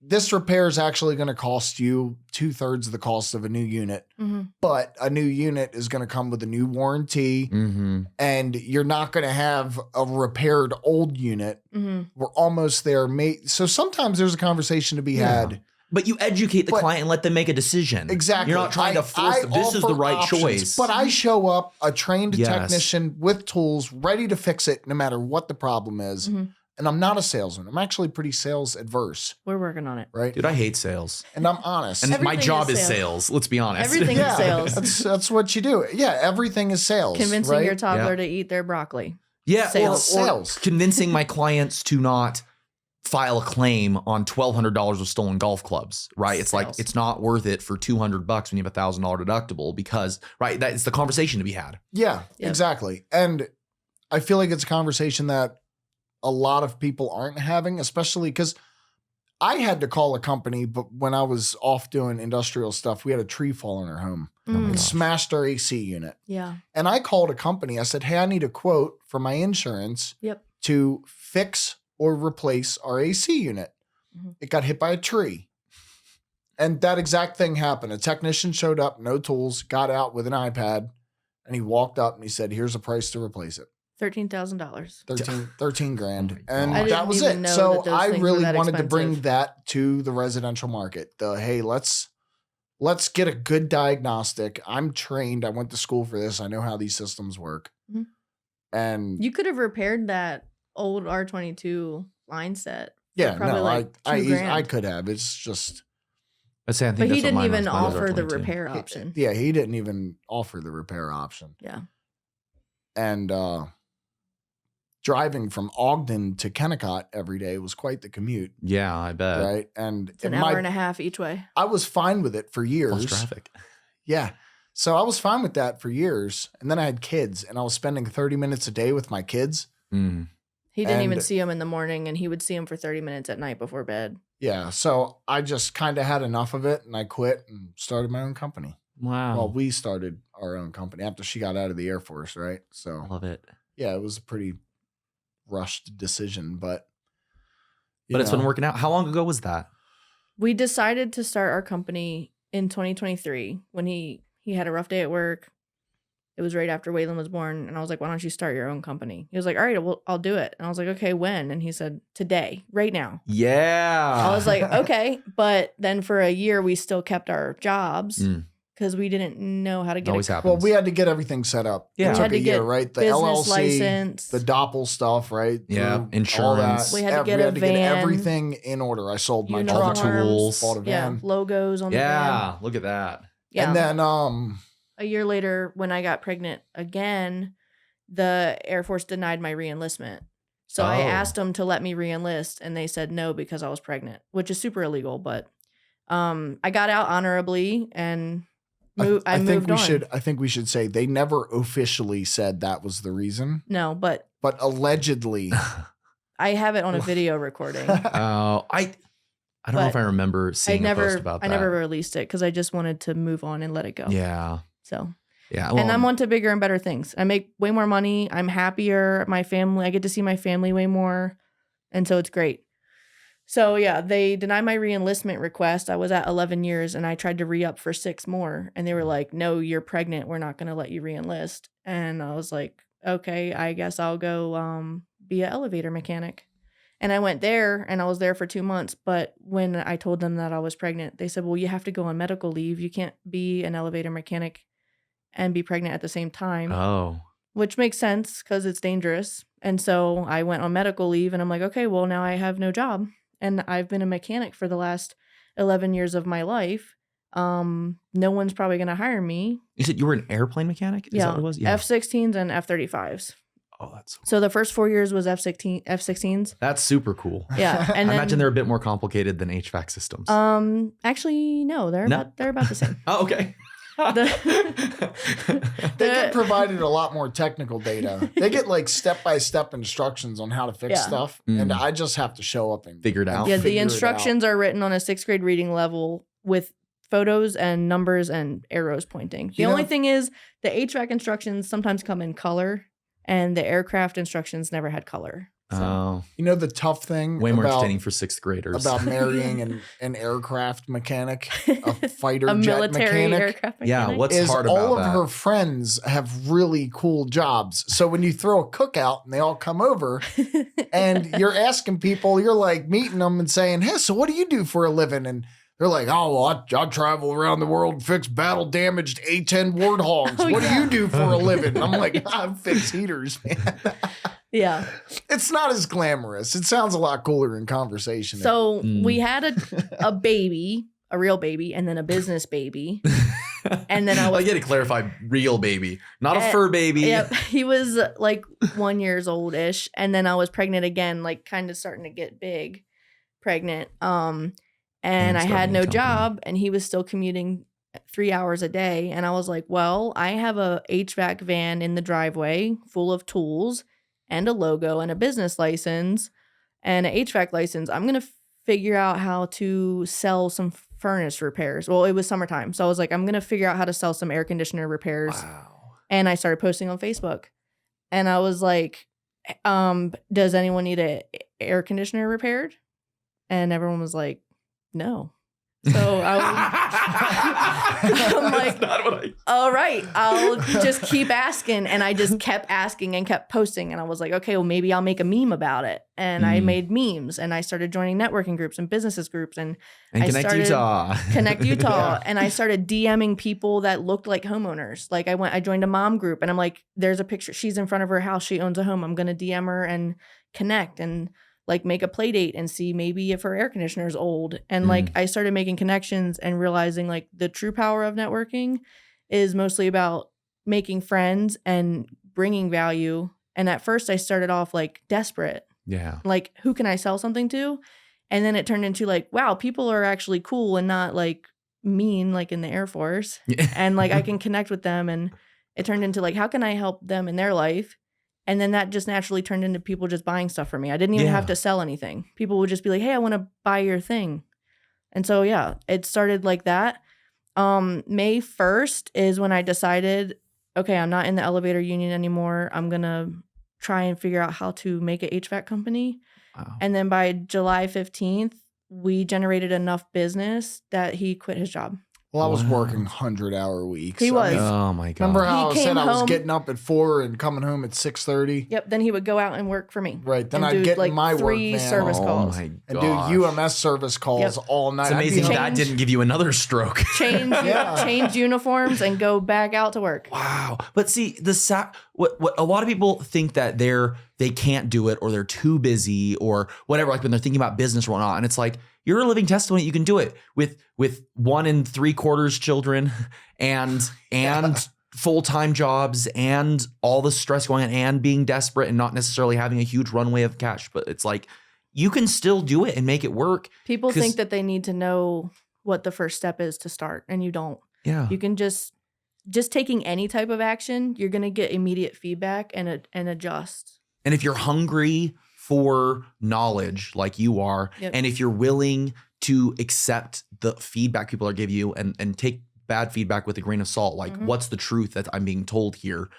Speaker 3: this repair is actually going to cost you 2/3 of the cost of a new unit,
Speaker 2: hmm
Speaker 3: but a new unit is going to come with a new warranty,
Speaker 1: Mm-hmm.
Speaker 3: and you're not going to have a repaired old unit.
Speaker 2: hmm
Speaker 3: We're almost there. So sometimes there's a conversation to be
Speaker 1: Yeah.
Speaker 3: had.
Speaker 1: But you educate the
Speaker 3: But-
Speaker 1: client and let them make a decision.
Speaker 3: Exactly.
Speaker 1: You're not trying to force them. This is the
Speaker 3: offer
Speaker 1: right
Speaker 3: options,
Speaker 1: choice.
Speaker 3: But I show up a trained
Speaker 1: Yes.
Speaker 3: technician with tools ready to fix it no matter what the problem is.
Speaker 2: hmm
Speaker 3: And I'm not a salesman. I'm actually pretty sales adverse,
Speaker 2: We're working on it.
Speaker 3: right?
Speaker 1: Dude, I hate sales.
Speaker 3: And I'm honest.
Speaker 1: And my
Speaker 2: Everything
Speaker 1: job
Speaker 2: is
Speaker 1: is
Speaker 2: sales.
Speaker 1: sales. Let's be honest.
Speaker 2: Everything is sales.
Speaker 3: That's what you do. Yeah, everything is sales.
Speaker 2: Convincing
Speaker 3: right?
Speaker 2: your toddler
Speaker 1: Yeah.
Speaker 2: to eat their broccoli.
Speaker 1: Yeah,
Speaker 2: Sales.
Speaker 1: Or
Speaker 3: Sales.
Speaker 1: convincing my clients to not file a claim on $1,200 of stolen golf clubs, right? It's like,
Speaker 2: Sales.
Speaker 1: it's not worth it for $200 when you have $1,000 deductible because, right, that's the conversation to be had.
Speaker 3: Yeah,
Speaker 2: Yep.
Speaker 3: exactly. And I feel like it's a conversation that a lot of people aren't having, especially because I had to call a company, but when I was off doing industrial stuff, we had a tree fall in our home
Speaker 2: Mm.
Speaker 3: and
Speaker 1: gosh.
Speaker 3: smashed our AC unit.
Speaker 2: Yeah.
Speaker 3: And I called a company. I said, hey, I need a quote from my insurance
Speaker 2: Yep.
Speaker 3: to fix or replace our AC unit.
Speaker 2: Mhm.
Speaker 3: It got hit by a tree. And that exact thing happened. A technician showed up, no tools, got out with an iPad, and he walked up and he said, here's a price to replace it.
Speaker 2: $13,000.
Speaker 3: 13 grand.
Speaker 1: Oh my
Speaker 3: And
Speaker 1: gosh.
Speaker 2: I
Speaker 3: that
Speaker 2: didn't
Speaker 3: was
Speaker 2: even
Speaker 3: it.
Speaker 2: know
Speaker 3: So
Speaker 2: that those
Speaker 3: I
Speaker 2: things were
Speaker 3: really
Speaker 2: that
Speaker 3: wanted to bring
Speaker 2: expensive.
Speaker 3: that to the residential market. Hey, let's get a good diagnostic. I'm trained. I went to school for this. I know how these systems work.
Speaker 2: Mhm.
Speaker 3: And
Speaker 2: You could have repaired that old R22 line set.
Speaker 3: yeah,
Speaker 2: probably
Speaker 3: no,
Speaker 2: like
Speaker 3: I
Speaker 2: $2,000.
Speaker 3: could have. It's just
Speaker 1: I'd say I think
Speaker 2: But he
Speaker 1: that's what
Speaker 2: didn't
Speaker 1: mine was,
Speaker 2: even
Speaker 1: mine was
Speaker 2: offer the
Speaker 1: R22.
Speaker 2: repair option.
Speaker 3: yeah, he didn't even offer the repair option.
Speaker 2: Yeah.
Speaker 3: And driving from Ogden to Kennecott every day was quite the commute,
Speaker 1: Yeah, I bet.
Speaker 3: right? And
Speaker 2: It's an hour and a half each way.
Speaker 3: I was fine with it for years.
Speaker 1: Plus traffic.
Speaker 3: Yeah. So I was fine with that for years. And then I had kids and I was spending 30 minutes a day with my kids.
Speaker 1: Mm.
Speaker 2: He didn't even
Speaker 3: And-
Speaker 2: see him in the morning, and he would see him for 30 minutes at night before bed.
Speaker 3: Yeah. So I just kind of had enough of it and I quit and started my own company.
Speaker 1: Wow.
Speaker 3: Well, we started our own company after she got out of the Air Force, right?
Speaker 1: I
Speaker 3: So
Speaker 1: love it.
Speaker 3: yeah, it was a pretty rushed decision, but
Speaker 1: But it's been working out. How long ago was that?
Speaker 2: We decided to start our company in 2023 when he had a rough day at work. It was right after Waylon was born, and I was like, "Why don't you start your own company?" He was like, "All right, well, I'll do it." And I was like, "Okay, when?" And he said, "Today, right now."
Speaker 1: Yeah.
Speaker 2: I was like, "Okay," but then for a year we still kept our jobs
Speaker 1: Mm.
Speaker 2: because we didn't know how to
Speaker 1: It
Speaker 2: get
Speaker 1: always
Speaker 2: a
Speaker 1: happens.
Speaker 3: Well, we had to get everything set up.
Speaker 1: Yeah.
Speaker 3: It
Speaker 1: We
Speaker 3: took
Speaker 2: had to
Speaker 3: a year,
Speaker 2: get
Speaker 3: right? The
Speaker 2: business
Speaker 3: LLC,
Speaker 2: license.
Speaker 3: the Doppel stuff, right?
Speaker 1: Yeah,
Speaker 3: Through
Speaker 1: insurance.
Speaker 3: all that.
Speaker 2: We had to get
Speaker 3: We
Speaker 2: a
Speaker 3: had to get
Speaker 2: van.
Speaker 3: everything in order. I sold my
Speaker 1: All the
Speaker 3: truck,
Speaker 1: tools.
Speaker 3: bought a
Speaker 2: yeah,
Speaker 3: van.
Speaker 2: logos on the van.
Speaker 1: Yeah, look at that.
Speaker 2: Yeah.
Speaker 3: And then
Speaker 2: A year later, when I got pregnant again, the Air Force denied my reenlistment. So I
Speaker 1: Oh.
Speaker 2: asked them to let me reenlist, and they said no because I was pregnant, which is super illegal. But I got out honorably and I
Speaker 3: think
Speaker 2: moved
Speaker 3: we
Speaker 2: on.
Speaker 3: should I think we should say they never officially said that was the reason,
Speaker 2: No, but
Speaker 3: but allegedly.
Speaker 2: I have it on a video recording.
Speaker 1: Oh, I don't know if I remember seeing a post about that.
Speaker 2: I never released it because I just wanted to move on and let it go.
Speaker 1: Yeah.
Speaker 2: So.
Speaker 1: Yeah.
Speaker 2: And I'm on to bigger and better things. I make way more money. I'm happier. My family, I get to see my family way more. And so it's great. So yeah, they denied my reenlistment request. I was at 11 years and I tried to re-up for 6 more. And they were like, no, you're pregnant. We're not going to let you reenlist. And I was like, okay, I guess I'll go be an elevator mechanic. And I went there and I was there for 2 months. But when I told them that I was pregnant, they said, well, you have to go on medical leave. You can't be an elevator mechanic and be pregnant at the same time,
Speaker 1: Oh.
Speaker 2: which makes sense because it's dangerous. And so I went on medical leave and I'm like, okay, well, now I have no job. And I've been a mechanic for the last 11 years of my life. No one's probably going to hire me.
Speaker 1: You said you were an airplane mechanic? Is that
Speaker 2: Yeah.
Speaker 1: what it was?
Speaker 2: F-16s and F-35s.
Speaker 1: Oh, that's
Speaker 2: So the first 4 years was F-16s.
Speaker 1: that's super cool.
Speaker 2: Yeah. And
Speaker 1: I
Speaker 2: then,
Speaker 1: imagine they're a bit more complicated than HVAC systems.
Speaker 2: actually, no, they're
Speaker 1: No.
Speaker 2: about the same.
Speaker 1: Oh, okay.
Speaker 3: They get provided a lot more technical data. They get like step-by-step instructions on how to fix stuff. And I just have to show up and
Speaker 1: figure it out.
Speaker 2: Yeah, the instructions are written on a 6th grade reading level with photos and numbers and arrows pointing. The only thing is the HVAC instructions sometimes come in color and the aircraft instructions never had color. So.
Speaker 1: Oh,
Speaker 3: you know the tough thing
Speaker 1: way more entertaining for 6th graders
Speaker 3: about marrying an aircraft mechanic, a fighter
Speaker 2: a
Speaker 3: jet
Speaker 2: military
Speaker 3: mechanic.
Speaker 2: Aircraft mechanic.
Speaker 1: Yeah, what's
Speaker 3: is
Speaker 1: hard about
Speaker 3: all
Speaker 1: that?
Speaker 3: of her friends have really cool jobs. So when you throw a cookout and they all come over and you're asking people, you're like meeting them and saying, "Hey, so what do you do for a living?" And they're like, "Oh, well, I travel around the world and fix battle-damaged A-10 Warthogs.
Speaker 2: Oh,
Speaker 3: what
Speaker 2: yeah.
Speaker 3: do you do for a living?" And I'm like, "I fix heaters, man."
Speaker 2: Yeah.
Speaker 3: It's not as glamorous. It sounds a lot cooler in conversation.
Speaker 2: So we had a baby, a real baby, and then a business baby. And then I was...
Speaker 1: I get to clarify, real baby, not a fur baby.
Speaker 2: Yep. He was like 1 year old-ish. And then I was pregnant again, like kind of starting to get big pregnant. And I had no job and he was still commuting 3 hours a day. And I was like, well, I have a HVAC van in the driveway full of tools and a logo and a business license and an HVAC license. I'm going to figure out how to sell some furnace repairs. Well, it was summertime. So I was like, I'm going to figure out how to sell some air conditioner repairs.
Speaker 1: Wow.
Speaker 2: And I started posting on Facebook. And I was like, does anyone need an air conditioner repaired? And everyone was like, no. So I'm like, all right, I'll just keep asking. And I just kept asking and kept posting. And I was like, okay, well, maybe I'll make a meme about it. And I made memes and I started joining networking groups and businesses groups. And I
Speaker 1: Connect
Speaker 2: started
Speaker 1: Utah.
Speaker 2: Connect Utah. And I started DMing people that looked like homeowners. Like I joined a mom group and I'm like, there's a picture. She's in front of her house. She owns a home. I'm going to DM her and connect and like make a play date and see maybe if her air conditioner is old. And like I started making connections and realizing like the true power of networking is mostly about making friends and bringing value. And at first I started off like desperate.
Speaker 1: Yeah.
Speaker 2: Like who can I sell something to? And then it turned into like, wow, people are actually cool and not like mean like in the Air Force. And like I can connect with them. And it turned into like, how can I help them in their life? And then that just naturally turned into people just buying stuff from me. I didn't even have to sell anything. People would just be like, hey, I want to buy your thing. And so, yeah, it started like that. May 1st is when I decided, okay, I'm not in the elevator union anymore. I'm going to try and figure out how to make an HVAC company.
Speaker 1: Wow.
Speaker 2: And then by July 15th, we generated enough business that he quit his job.
Speaker 3: Well, I was working 100-hour weeks.
Speaker 2: He was.
Speaker 1: Oh my God.
Speaker 3: Remember how I
Speaker 2: He
Speaker 3: said
Speaker 2: came
Speaker 3: I was
Speaker 2: home-
Speaker 3: getting up at 4 and coming home at 6:30?
Speaker 2: Yep. Then he would go out and work for me.
Speaker 3: Right. Then
Speaker 2: and
Speaker 3: I'd
Speaker 2: do,
Speaker 3: get
Speaker 2: like,
Speaker 3: in my work
Speaker 2: 3
Speaker 3: van
Speaker 2: service calls.
Speaker 1: my
Speaker 3: and
Speaker 1: gosh.
Speaker 3: do UMS service calls all night.
Speaker 1: It's amazing
Speaker 3: I'd be
Speaker 1: that didn't give you another stroke.
Speaker 2: Change uniforms and go back out to work.
Speaker 1: Wow. But see, what a lot of people think that they can't do it or they're too busy or whatever, like when they're thinking about business or whatnot. And it's like, you're a living testimony. You can do it with 1 3/4 children and full-time jobs and all the stress going on and being desperate and not necessarily having a huge runway of cash. But it's like, you can still do it and make it work.
Speaker 2: People think that they need to know what the first step is to start, and you don't.
Speaker 1: Yeah.
Speaker 2: You can just taking any type of action, you're going to get immediate feedback and adjust.
Speaker 1: And if you're hungry for knowledge like you are, and if you're willing to accept the feedback people are giving you and take bad feedback with a grain of salt, like what's the truth that I'm being told here,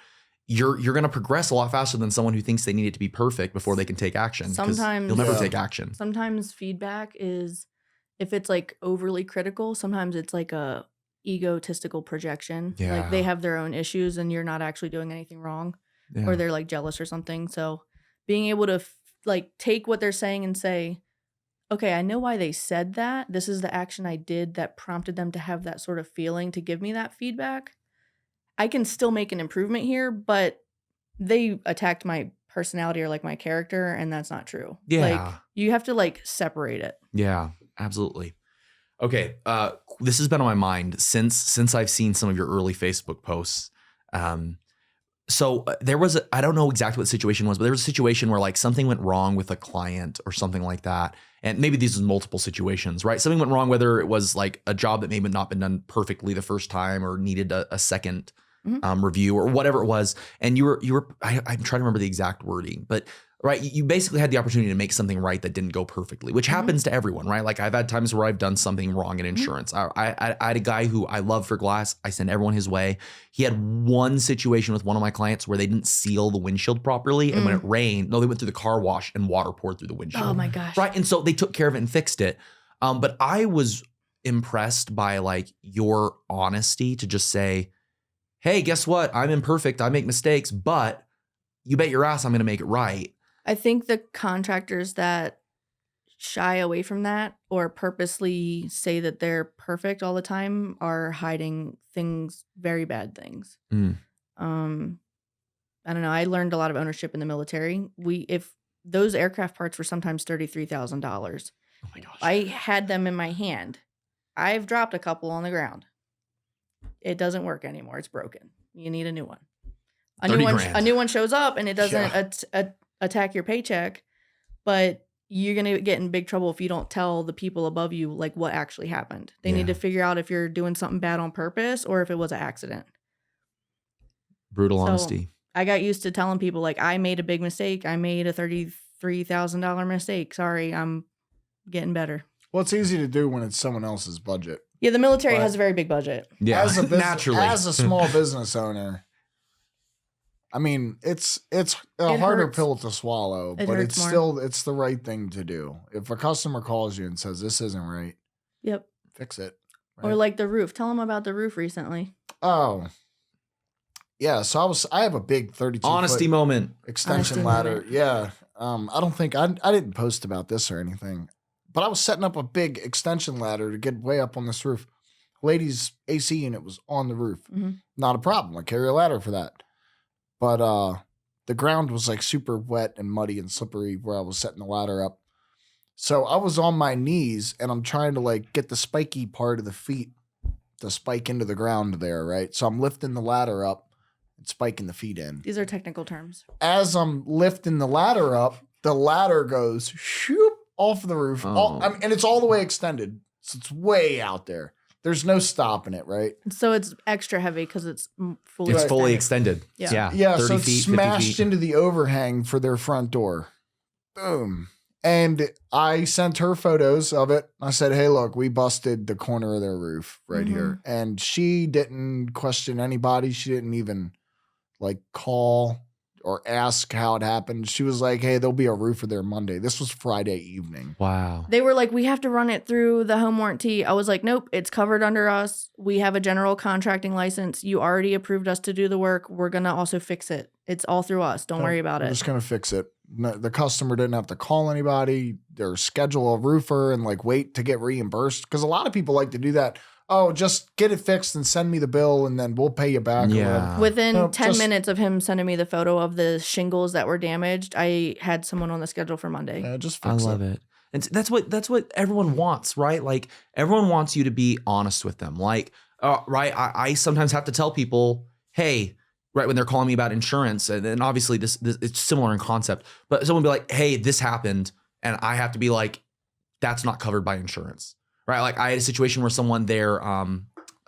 Speaker 1: you're going to progress a lot faster than someone who thinks they need it to be perfect before they can take action.
Speaker 2: Sometimes
Speaker 1: you'll never take action.
Speaker 2: Sometimes feedback is, if it's like overly critical, sometimes it's like a egotistical projection.
Speaker 1: Yeah.
Speaker 2: Like they have their own issues and you're not actually doing anything wrong, or they're like jealous or something. So being able to like take what they're saying and say, okay, I know why they said that. This is the action I did that prompted them to have that sort of feeling to give me that feedback. I can still make an improvement here, but they attacked my personality or like my character, and that's not true.
Speaker 1: Yeah.
Speaker 2: Like you have to like separate it.
Speaker 1: Yeah, absolutely. Okay. This has been on my mind since I've seen some of your early Facebook posts. there was, I don't know exactly what the situation was, but there was a situation where like something went wrong with a client or something like that. And maybe these are multiple situations, right? Something went wrong, whether it was like a job that maybe not been done perfectly the first time or needed a second review or whatever it was. And I'm trying to remember the exact wording, but right, you basically had the opportunity to make something right that didn't go perfectly, which happens to everyone, right? Like I've had times where I've done something wrong in insurance. I had a guy who I love for glass. I send everyone his way. He had one situation with one of my clients where they didn't seal the windshield properly. And when it rained, they went through the car wash and water poured through the windshield.
Speaker 2: Oh my gosh.
Speaker 1: Right. And so they took care of it and fixed it. But I was impressed by like your honesty to just say, hey, guess what? I'm imperfect. I make mistakes, but you bet your ass I'm going to make it right.
Speaker 2: I think the contractors that shy away from that or purposely say that they're perfect all the time are hiding things, very bad things. I don't know. I learned a lot of ownership in the military. If those aircraft parts were sometimes $33,000.
Speaker 1: Oh my gosh.
Speaker 2: I had them in my hand. I've dropped a couple on the ground. It doesn't work anymore. It's broken. You need a new one. A new one shows up and it doesn't attack your paycheck, but you're going to get in big trouble if you don't tell the people above you like what actually happened. They need to figure out if you're doing something bad on purpose or if it was an accident.
Speaker 1: Brutal honesty.
Speaker 2: I got used to telling people like I made a big mistake. I made a $33,000 mistake. Sorry, I'm getting better.
Speaker 3: Well, it's easy to do when it's someone else's budget.
Speaker 2: Yeah, the military has a very big budget.
Speaker 1: Yeah,
Speaker 3: naturally. As a small business owner, I mean, it's a harder pill to swallow, but it's still, it's the right thing to do. If a customer calls you and says, this isn't right.
Speaker 2: Yep.
Speaker 3: Fix it. Right?
Speaker 2: Or like the roof. Tell them about the roof recently.
Speaker 3: Oh, yeah. So I have a big 32
Speaker 1: honesty moment
Speaker 3: extension ladder. Yeah. I don't think I didn't post about this or anything, but I was setting up a big extension ladder to get way up on this roof. Lady's AC unit was on the roof. Not a problem. I carry a ladder for that. But the ground was like super wet and muddy and slippery where I was setting the ladder up. So I was on my knees and I'm trying to like get the spiky part of the feet to spike into the ground there, right? So I'm lifting the ladder up and spiking the feet in.
Speaker 2: These are technical terms.
Speaker 3: As I'm lifting the ladder up, the ladder goes shoop off the roof. And it's all the way extended. So it's way out there. There's no stopping it, right?
Speaker 2: So it's extra heavy because it's
Speaker 1: fully extended.
Speaker 2: Yeah.
Speaker 3: Yeah.
Speaker 1: 30
Speaker 3: so it's
Speaker 1: feet,
Speaker 3: smashed
Speaker 1: 50 feet.
Speaker 3: into the overhang for their front door. Boom. And I sent her photos of it. I said, hey, look, we busted the corner of their roof right here. And she didn't question anybody. She didn't even like call or ask how it happened. She was like, hey, there'll be a roofer there Monday. This was Friday evening.
Speaker 1: Wow.
Speaker 2: They were like, we have to run it through the home warranty. I was like, nope, it's covered under us. We have a general contracting license. You already approved us to do the work. We're going to also fix it. It's all through us. Don't worry about it.
Speaker 3: We're just going to fix it. No, the customer didn't have to call anybody or schedule a roofer and like wait to get reimbursed. Because a lot of people like to do that. Oh, just get it fixed and send me the bill and then we'll pay you back.
Speaker 1: Yeah.
Speaker 2: Within 10 minutes of him sending me the photo of the shingles that were damaged, I had someone on the schedule for Monday.
Speaker 3: Yeah, just fix it.
Speaker 1: I love it. And that's what everyone wants, right? Like everyone wants you to be honest with them. Like, right. I sometimes have to tell people, hey, right, when they're calling me about insurance, and obviously this it's similar in concept, but someone be like, hey, this happened. And I have to be like, that's not covered by insurance. Right, like I had a situation where someone there,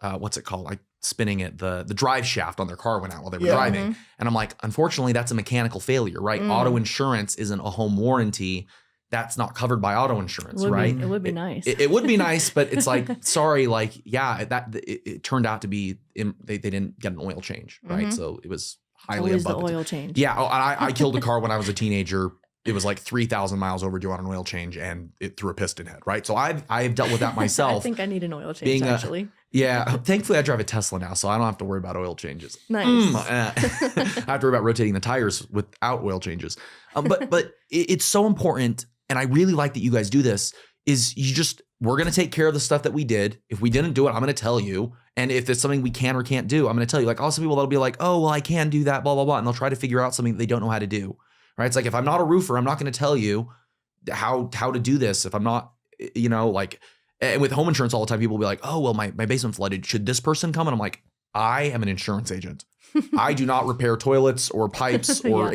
Speaker 1: what's it called? Like spinning it, the drive shaft on their car went out while they were driving, and I'm like, unfortunately, that's a mechanical failure, right? Auto insurance isn't a home warranty. That's not covered by auto insurance, right?
Speaker 2: It would be nice.
Speaker 1: It would be nice, but it's like, sorry, like it turned out to be they didn't get an oil change, right? So it was highly
Speaker 2: always
Speaker 1: above
Speaker 2: the oil change.
Speaker 1: Yeah, I killed a car when I was a teenager. It was like 3,000 miles overdue on an oil change and it threw a piston head, right? So I've dealt with that myself.
Speaker 2: I think I need an oil change, actually.
Speaker 1: Yeah. Thankfully, I drive a Tesla now, so I don't have to worry about oil changes.
Speaker 2: Nice.
Speaker 1: I have to worry about rotating the tires without oil changes. But it's so important, and I really like that you guys do this, is we're going to take care of the stuff that we did. If we didn't do it, I'm going to tell you. And if there's something we can or can't do, I'm going to tell you. Like, also people that'll be like, oh, well, I can do that, blah, blah, blah. And they'll try to figure out something that they don't know how to do. Right. It's like, if I'm not a roofer, I'm not going to tell you how to do this. If I'm not, like, and with home insurance all the time, people will be like, oh, well, my basement flooded. Should this person come? And I'm like, I am an insurance agent. I do not repair toilets or pipes or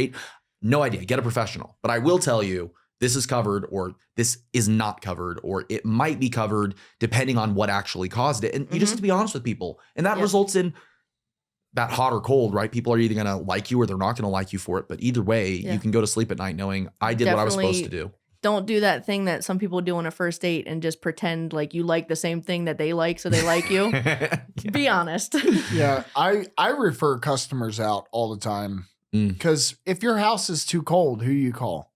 Speaker 1: no idea. Get a professional. But I will tell you, this is covered or this is not covered, or it might be covered depending on what actually caused it. And you just have to be honest with people. And that results in that hot or cold, right? People are either going to like you or they're not going to like you for it. But either way, you can go to sleep at night knowing I did what I was supposed to do.
Speaker 2: Don't do that thing that some people do on a first date and just pretend like you like the same thing that they like, so they like you. Be honest.
Speaker 3: Yeah, I refer customers out all the time because if your house is too cold, who you call?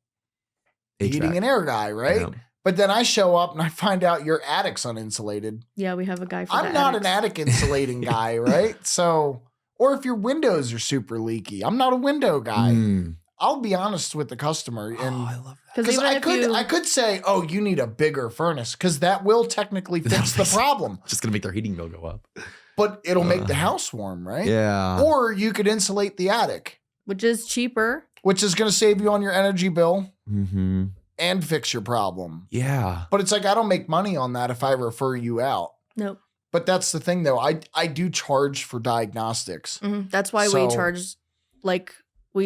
Speaker 1: HVAC.
Speaker 3: Heating and air guy, right? But then I show up and I find out your attic's uninsulated.
Speaker 2: Yeah, we have a guy for
Speaker 3: I'm not an attic insulating guy, right? So, or if your windows are super leaky, I'm not a window guy. I'll be honest with the customer, and
Speaker 1: I love that.
Speaker 3: because I could say, oh, you need a bigger furnace, because that will technically fix the problem.
Speaker 1: Just gonna make their heating bill go up,
Speaker 3: but it'll make the house warm, right?
Speaker 1: Yeah.
Speaker 3: Or you could insulate the attic,
Speaker 2: which is cheaper,
Speaker 3: which is going to save you on your energy bill and fix your problem.
Speaker 1: Yeah.
Speaker 3: But it's like I don't make money on that if I refer you out.
Speaker 2: Nope.
Speaker 3: But that's the thing, though. I do charge for diagnostics.
Speaker 2: That's why we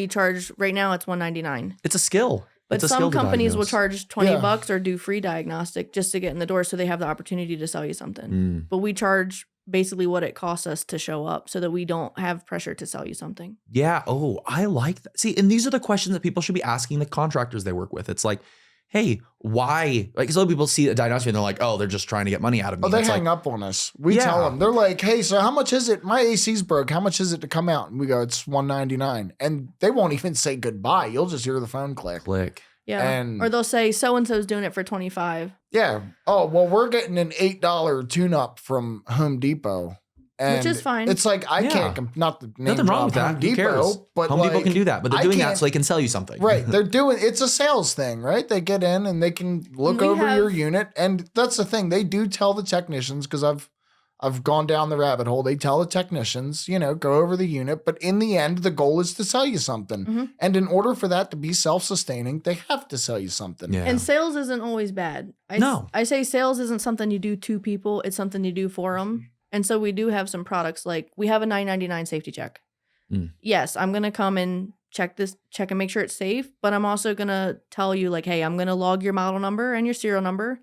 Speaker 2: charge right now it's $199.
Speaker 1: It's a skill.
Speaker 2: But some companies will charge $20 or do free diagnostic just to get in the door so they have the opportunity to sell you something. But we charge basically what it costs us to show up so that we don't have pressure to sell you something.
Speaker 1: Yeah. Oh, I like that. See, and these are the questions that people should be asking the contractors they work with. It's like, hey, why? Like, some people see a diagnostic and they're like, oh, they're just trying to get money out of me.
Speaker 3: Oh, they hang up on us. We tell them, they're like, hey, so how much is it? My AC's broke. How much is it to come out? And we go, it's $199. And they won't even say goodbye. You'll just hear the phone click.
Speaker 2: Yeah. Or they'll say, so-and-so's doing it for $25.
Speaker 3: Yeah. Oh, well, we're getting an $8 tune-up from Home Depot. And
Speaker 2: which is fine.
Speaker 3: It's like, I can't, not the name
Speaker 1: nothing wrong with that.
Speaker 3: Home Depot, but
Speaker 1: Home Depot can do that, but they're doing that so they can sell you something.
Speaker 3: Right. They're doing, it's a sales thing, right? They get in and they can look over your unit. And that's the thing. They do tell the technicians, because I've gone down the rabbit hole. They tell the technicians, go over the unit. But in the end, the goal is to sell you something. And in order for that to be self-sustaining, they have to sell you something.
Speaker 1: Yeah.
Speaker 2: And sales isn't always bad. I say sales isn't something you do to people. It's something you do for them. And so we do have some products, like we have a $9.99 safety check. Yes, I'm going to come and check and make sure it's safe. But I'm also going to tell you, like, hey, I'm going to log your model number and your serial number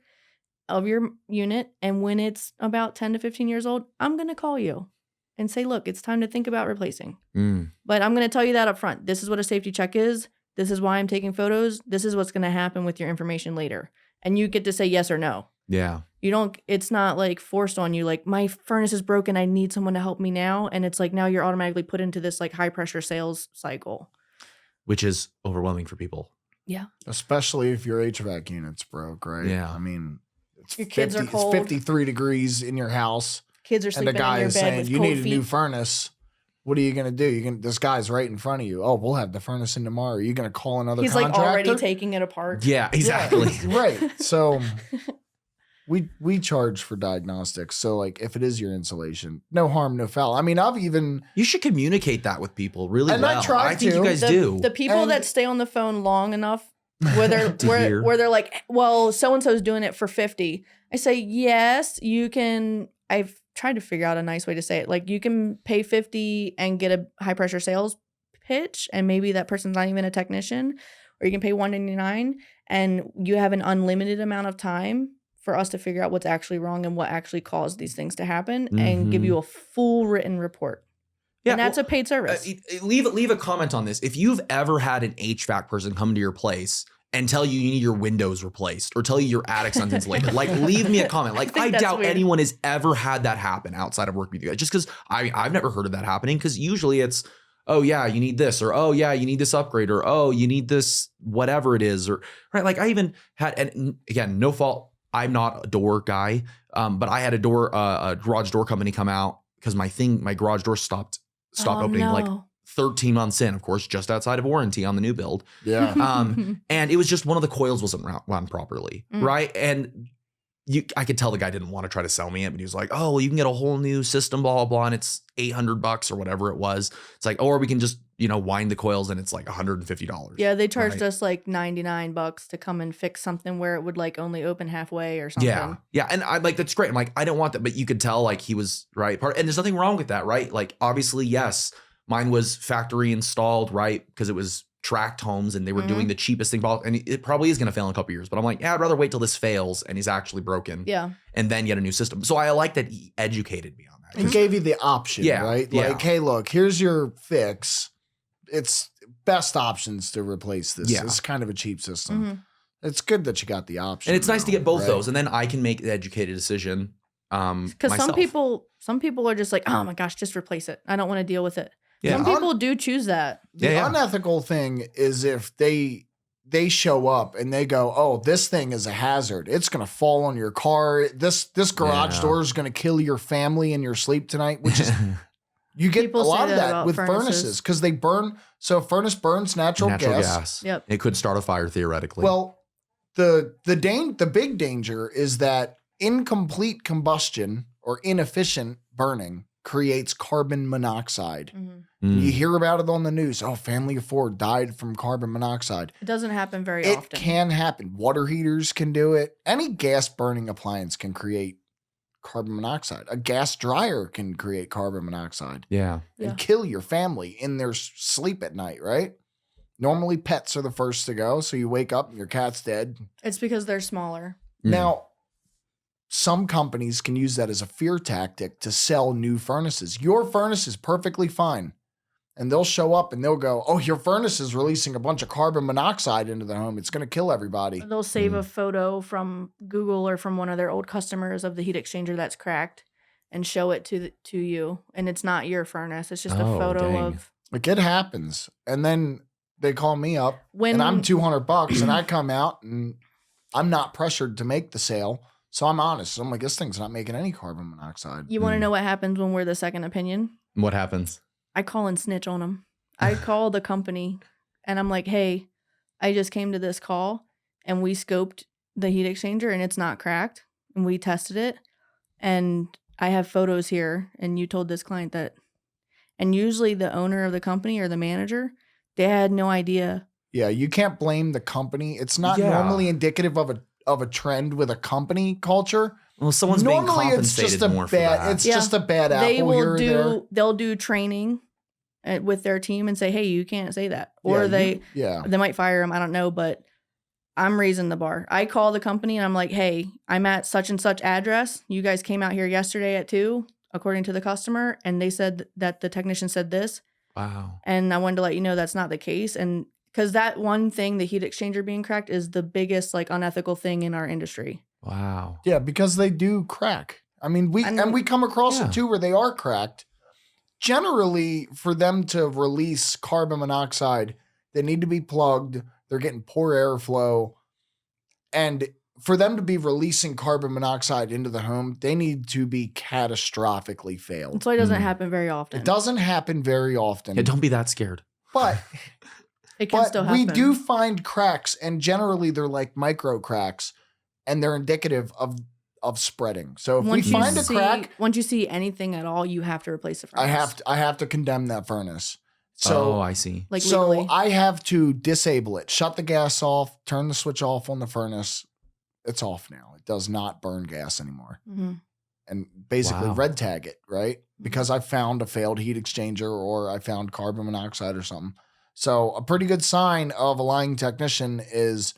Speaker 2: of your unit. And when it's about 10 to 15 years old, I'm going to call you and say, look, it's time to think about replacing. But I'm going to tell you that up front. This is what a safety check is. This is why I'm taking photos. This is what's going to happen with your information later. And you get to say yes or no.
Speaker 1: Yeah.
Speaker 2: It's not like forced on you. Like, my furnace is broken. I need someone to help me now. And it's like, now you're automatically put into this like high pressure sales cycle.
Speaker 1: Which is overwhelming for people.
Speaker 2: Yeah.
Speaker 3: Especially if your HVAC unit's broke, right?
Speaker 1: Yeah.
Speaker 3: I mean,
Speaker 2: your kids are cold.
Speaker 3: It's 53 degrees in your house.
Speaker 2: Kids are sleeping
Speaker 3: and the guy
Speaker 2: in your
Speaker 3: is
Speaker 2: bed
Speaker 3: saying,
Speaker 2: with
Speaker 3: you
Speaker 2: cold
Speaker 3: need a
Speaker 2: feet.
Speaker 3: new furnace. What are you going to do? This guy's right in front of you. Oh, we'll have the furnace in tomorrow. Are you going to call another contractor?
Speaker 2: He's like already taking it apart.
Speaker 1: Yeah, exactly.
Speaker 3: Yeah, right. So we charge for diagnostics. So like if it is your insulation, no harm, no foul. I mean,
Speaker 1: you should communicate that with people really
Speaker 3: and
Speaker 1: well. I think you guys do.
Speaker 2: The people that stay on the phone long enough where they're like, well, so-and-so's doing it for $50. I say, yes, you can. I've tried to figure out a nice way to say it. Like, you can pay $50 and get a high pressure sales pitch, and maybe that person's not even a technician, or you can pay $199 and you have an unlimited amount of time for us to figure out what's actually wrong and what actually caused these things to happen and give you a full written report. Yeah, and that's a paid service.
Speaker 1: Leave a comment on this. If you've ever had an HVAC person come to your place and tell you need your windows replaced or tell you your attic's uninsulated, like, leave me a comment. Like, I doubt anyone has ever had that happen outside of working with you guys, just because I've never heard of that happening, because usually it's, oh yeah, you need this, or oh yeah, you need this upgrade, or oh, you need this, whatever it is, or right. Like, I even had, and again, no fault, I'm not a door guy, but I had a garage door company come out because my garage door stopped opening like 13 months in, of course, just outside of warranty on the new build.
Speaker 3: Yeah.
Speaker 1: And it was just one of the coils wasn't run properly, right? And I could tell the guy didn't want to try to sell me it, but he was like, oh, well, you can get a whole new system, blah, blah, blah, and it's $800 or whatever it was. It's like, or we can just, wind the coils and it's like $150.
Speaker 2: Yeah, they charged us like $99 to come and fix something where it would like only open halfway or something.
Speaker 1: Yeah. And I like, that's great. I'm like, I don't want that, but you could tell like he was right. And there's nothing wrong with that, right? Like, obviously, yes, Mine was factory installed, right? Because it was tracked homes and they were doing the cheapest thing possible. And it probably is going to fail in a couple years. But I'm like, yeah, I'd rather wait till this fails and he's actually broken.
Speaker 2: Yeah.
Speaker 1: And then get a new system. So I like that he educated me on that.
Speaker 3: He gave you the option,
Speaker 1: Yeah,
Speaker 3: right?
Speaker 1: yeah.
Speaker 3: Like, hey, look, here's your fix. It's best options to replace this.
Speaker 1: Yeah.
Speaker 3: It's kind of a cheap system. It's good that you got the option.
Speaker 1: And it's nice to get both
Speaker 3: right?
Speaker 1: those. And then I can make the educated decision.
Speaker 2: Because some people are just like, oh my gosh, just replace it. I don't want to deal with it.
Speaker 1: Yeah.
Speaker 2: Some people do choose that.
Speaker 3: The unethical thing is if they show up and they go, oh, this thing is a hazard. It's going to fall on your car. This garage door is going to kill your family in your sleep tonight, which is you get
Speaker 2: People
Speaker 3: a lot
Speaker 2: say
Speaker 3: of
Speaker 2: that
Speaker 3: that
Speaker 2: about
Speaker 3: with
Speaker 2: furnaces.
Speaker 3: furnaces because they burn. So a furnace burns natural gas.
Speaker 2: Yep.
Speaker 1: It could start a fire theoretically.
Speaker 3: Well, the big danger is that incomplete combustion or inefficient burning creates carbon monoxide. You hear about it on the news. Oh, family of 4 died from carbon monoxide.
Speaker 2: It doesn't happen very
Speaker 3: It
Speaker 2: often.
Speaker 3: can happen. Water heaters can do it. Any gas burning appliance can create carbon monoxide. A gas dryer can create carbon monoxide
Speaker 1: yeah.
Speaker 3: and kill your family in their sleep at night, right? Normally pets are the first to go. So you wake up and your cat's dead.
Speaker 2: It's because they're smaller.
Speaker 3: Now, some companies can use that as a fear tactic to sell new furnaces. Your furnace is perfectly fine. And they'll show up and they'll go, oh, your furnace is releasing a bunch of carbon monoxide into the home. It's going to kill everybody.
Speaker 2: They'll save a photo from Google or from one of their old customers of the heat exchanger that's cracked and show it to you. And it's not your furnace. It's just a photo of.
Speaker 3: Like it happens. And then they call me up
Speaker 2: When
Speaker 3: and I'm $200 and I come out and I'm not pressured to make the sale. So I'm honest. I'm like, this thing's not making any carbon monoxide.
Speaker 2: You want to know what happens when we're the second opinion?
Speaker 1: What happens?
Speaker 2: I call and snitch on them. I call the company and I'm like, hey, I just came to this call and we scoped the heat exchanger and it's not cracked and we tested it and I have photos here and you told this client that. And usually the owner of the company or the manager, they had no idea.
Speaker 3: Yeah, you can't blame the company. It's not normally indicative of a trend with a company culture.
Speaker 1: Well, someone's being compensated more for that.
Speaker 3: It's just a bad apple here or there.
Speaker 2: They'll do training with their team and say, hey, you can't say that. Or they might fire them. I don't know, but I'm raising the bar. I call the company and I'm like, hey, I'm at such and such address. You guys came out here yesterday at 2, according to the customer. And they said that the technician said this.
Speaker 1: Wow.
Speaker 2: And I wanted to let you know that's not the case. And because that one thing, the heat exchanger being cracked, is the biggest like unethical thing in our industry.
Speaker 1: Wow.
Speaker 3: Yeah, because they do crack. I mean, we come across it too where they are cracked. Generally, for them to release carbon monoxide, they need to be plugged. They're getting poor airflow. And for them to be releasing carbon monoxide into the home, they need to be catastrophically failed.
Speaker 2: That's why it doesn't happen very often.
Speaker 3: It doesn't happen very often.
Speaker 1: Yeah, don't be that scared.
Speaker 3: But
Speaker 2: it can still happen.
Speaker 3: We do find cracks, and generally they're like micro cracks, and they're indicative of spreading. So if we find a crack,
Speaker 2: once you see anything at all, you have to replace the furnace.
Speaker 3: I have to condemn that furnace. So
Speaker 1: I see.
Speaker 2: Like
Speaker 3: so
Speaker 2: legally.
Speaker 3: I have to disable it, shut the gas off, turn the switch off on the furnace. It's off now. It does not burn gas anymore.
Speaker 2: Mm-hmm.
Speaker 3: And basically red tag it, right? Because I found a failed heat exchanger or I found carbon monoxide or something. So a pretty good sign of a lying technician is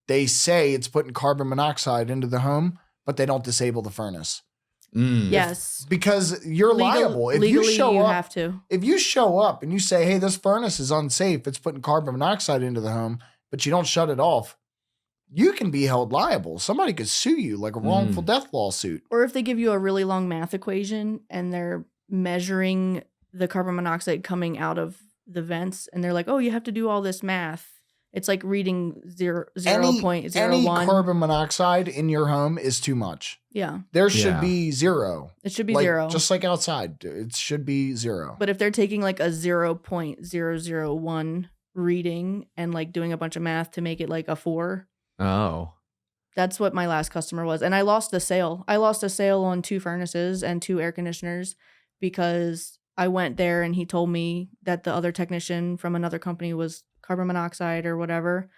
Speaker 3: they say it's putting carbon monoxide into the home, but they don't disable the furnace.
Speaker 2: Yes.
Speaker 3: Because you're liable. If
Speaker 2: legally,
Speaker 3: you show up,
Speaker 2: have to.
Speaker 3: If you show up and you say, hey, this furnace is unsafe, it's putting carbon monoxide into the home, but you don't shut it off, you can be held liable. Somebody could sue you like a wrongful death lawsuit.
Speaker 2: Or if they give you a really long math equation and they're measuring the carbon monoxide coming out of the vents and they're like, oh, you have to do all this math. It's like reading 0.01.
Speaker 3: Any carbon monoxide in your home is too much.
Speaker 2: Yeah.
Speaker 3: There should be 0.
Speaker 2: It should be 0.
Speaker 3: Just like outside. It should be 0.
Speaker 2: But if they're taking like a 0.001 reading and like doing a bunch of math to make it like a 4.
Speaker 1: Oh.
Speaker 2: That's what my last customer was. And I lost the sale. I lost a sale on 2 furnaces and 2 air conditioners because I went there and he told me that the other technician from another company was carbon monoxide or whatever.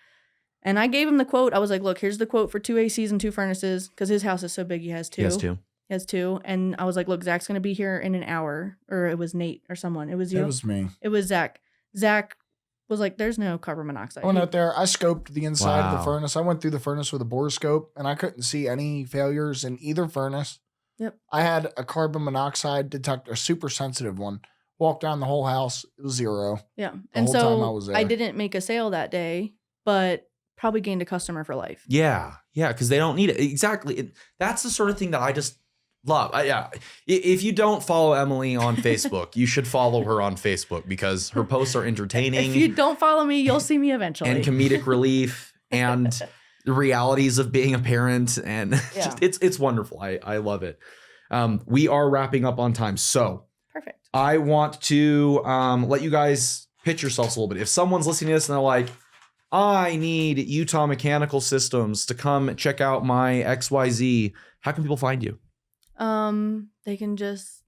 Speaker 2: And I gave him the quote. I was like, look, here's the quote for 2 ACs and 2 furnaces because his house is so big he has 2.
Speaker 1: He has 2.
Speaker 2: He has 2. And I was like, look, Zach's going to be here in an hour. Or it was Nate or someone. It was you.
Speaker 3: It was me.
Speaker 2: It was Zach. Zach was like, there's no carbon monoxide.
Speaker 3: I went out there. I scoped the inside of
Speaker 1: Wow.
Speaker 3: the furnace. I went through the furnace with a borescope, and I couldn't see any failures in either furnace.
Speaker 2: Yep.
Speaker 3: I had a carbon monoxide detector, a super sensitive one. Walked down the whole house. It was 0.
Speaker 2: Yeah.
Speaker 3: The
Speaker 2: And
Speaker 3: whole time I
Speaker 2: so
Speaker 3: was
Speaker 2: I
Speaker 3: there.
Speaker 2: didn't make a sale that day, but probably gained a customer for life.
Speaker 1: Yeah, because they don't need it. Exactly. That's the sort of thing that I just love. If you don't follow Emily on Facebook, you should follow her on Facebook because her posts are entertaining.
Speaker 2: If you don't follow me, you'll see me eventually.
Speaker 1: And comedic relief and the realities of being a parent. And
Speaker 2: Yeah.
Speaker 1: it's wonderful. I love it. We are wrapping up on time. So
Speaker 2: Perfect.
Speaker 1: I want to let you guys pitch yourselves a little bit. If someone's listening to this and they're like, I need Utah Mechanical Systems to come check out my XYZ, how can people find you?
Speaker 2: They can just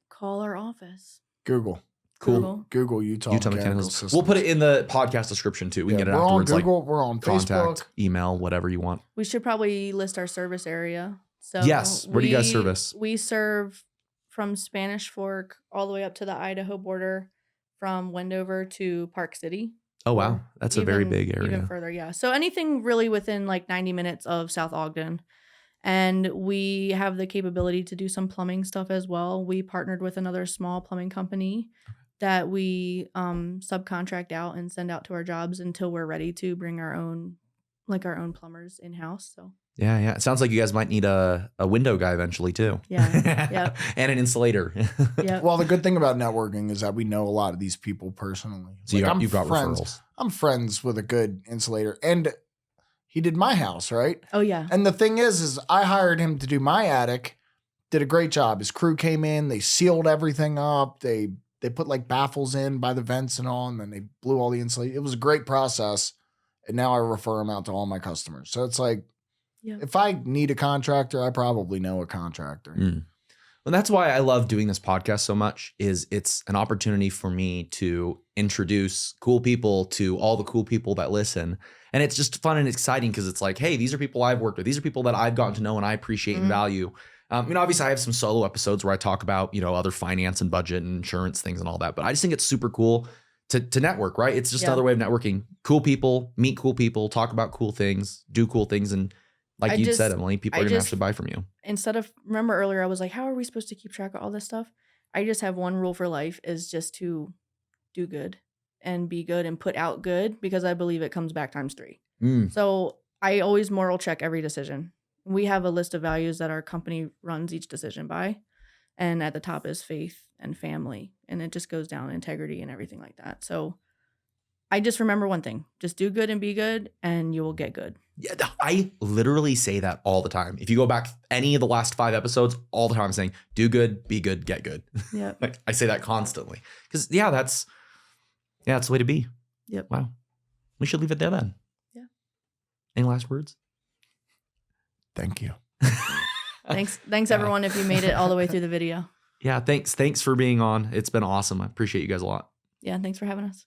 Speaker 2: call our office.
Speaker 3: Google
Speaker 2: Google.
Speaker 3: Utah
Speaker 1: Mechanical
Speaker 3: Mechanical
Speaker 1: Systems.
Speaker 3: Systems.
Speaker 1: We'll put it in the podcast description too. We can get it
Speaker 3: we're
Speaker 1: afterwards.
Speaker 3: on Google. We're on
Speaker 1: Contact,
Speaker 3: Facebook.
Speaker 1: email, whatever you want.
Speaker 2: We should probably list our service area. So
Speaker 1: Yes. Where do you guys service?
Speaker 2: We serve from Spanish Fork all the way up to the Idaho border, from Wendover to Park City.
Speaker 1: Oh, wow. That's a very
Speaker 2: Even-
Speaker 1: big area.
Speaker 2: Even further, yeah. So anything really within like 90 minutes of South Ogden. And we have the capability to do some plumbing stuff as well. We partnered with another small plumbing company that we subcontract out and send out to our jobs until we're ready to bring our own plumbers in-house. So
Speaker 1: Yeah. It sounds like you guys might need a window guy eventually too.
Speaker 2: Yeah. Yep.
Speaker 1: And an insulator.
Speaker 2: yeah.
Speaker 3: Well, the good thing about networking is that we know a lot of these people personally.
Speaker 1: So you've got
Speaker 3: friends.
Speaker 1: referrals.
Speaker 3: I'm friends with a good insulator, and he did my house, right?
Speaker 2: Oh yeah.
Speaker 3: And the thing is I hired him to do my attic. Did a great job. His crew came in, they sealed everything up. They put like baffles in by the vents and all, and then they blew all the insulation. It was a great process. And now I refer him out to all my customers. So it's like,
Speaker 2: Yeah.
Speaker 3: if I need a contractor, I probably know a contractor.
Speaker 1: Well, that's why I love doing this podcast so much. Is it's an opportunity for me to introduce cool people to all the cool people that listen. And it's just fun and exciting because it's like, hey, these are people I've worked with. These are people that I've gotten to know and I appreciate and value. Obviously I have some solo episodes where I talk about, other finance and budget and insurance things and all that. But I just think it's super cool to network, right? It's just another way of networking. Cool people, meet cool people, talk about cool things, do cool things. And like you said, Emily, people are going to have to buy from you.
Speaker 2: Instead of, remember earlier, I was like, how are we supposed to keep track of all this stuff? I just have one rule for life is just to do good and be good and put out good, because I believe it comes back times 3. So I always moral check every decision. We have a list of values that our company runs each decision by. And at the top is faith and family. And it just goes down integrity and everything like that. So I just remember one thing, just do good and be good and you will get good.
Speaker 1: Yeah, I literally say that all the time. If you go back any of the last 5 episodes, all the time I'm saying, do good, be good, get good.
Speaker 2: Yeah.
Speaker 1: Like I say that constantly. Because that's the way to be.
Speaker 2: Yep.
Speaker 1: Wow. We should leave it there then.
Speaker 2: Yeah.
Speaker 1: Any last words?
Speaker 3: Thank you.
Speaker 2: Thanks everyone if you made it all the way through the video.
Speaker 1: Yeah, thanks for being on. It's been awesome. I appreciate you guys a lot.
Speaker 2: Yeah, thanks for having us.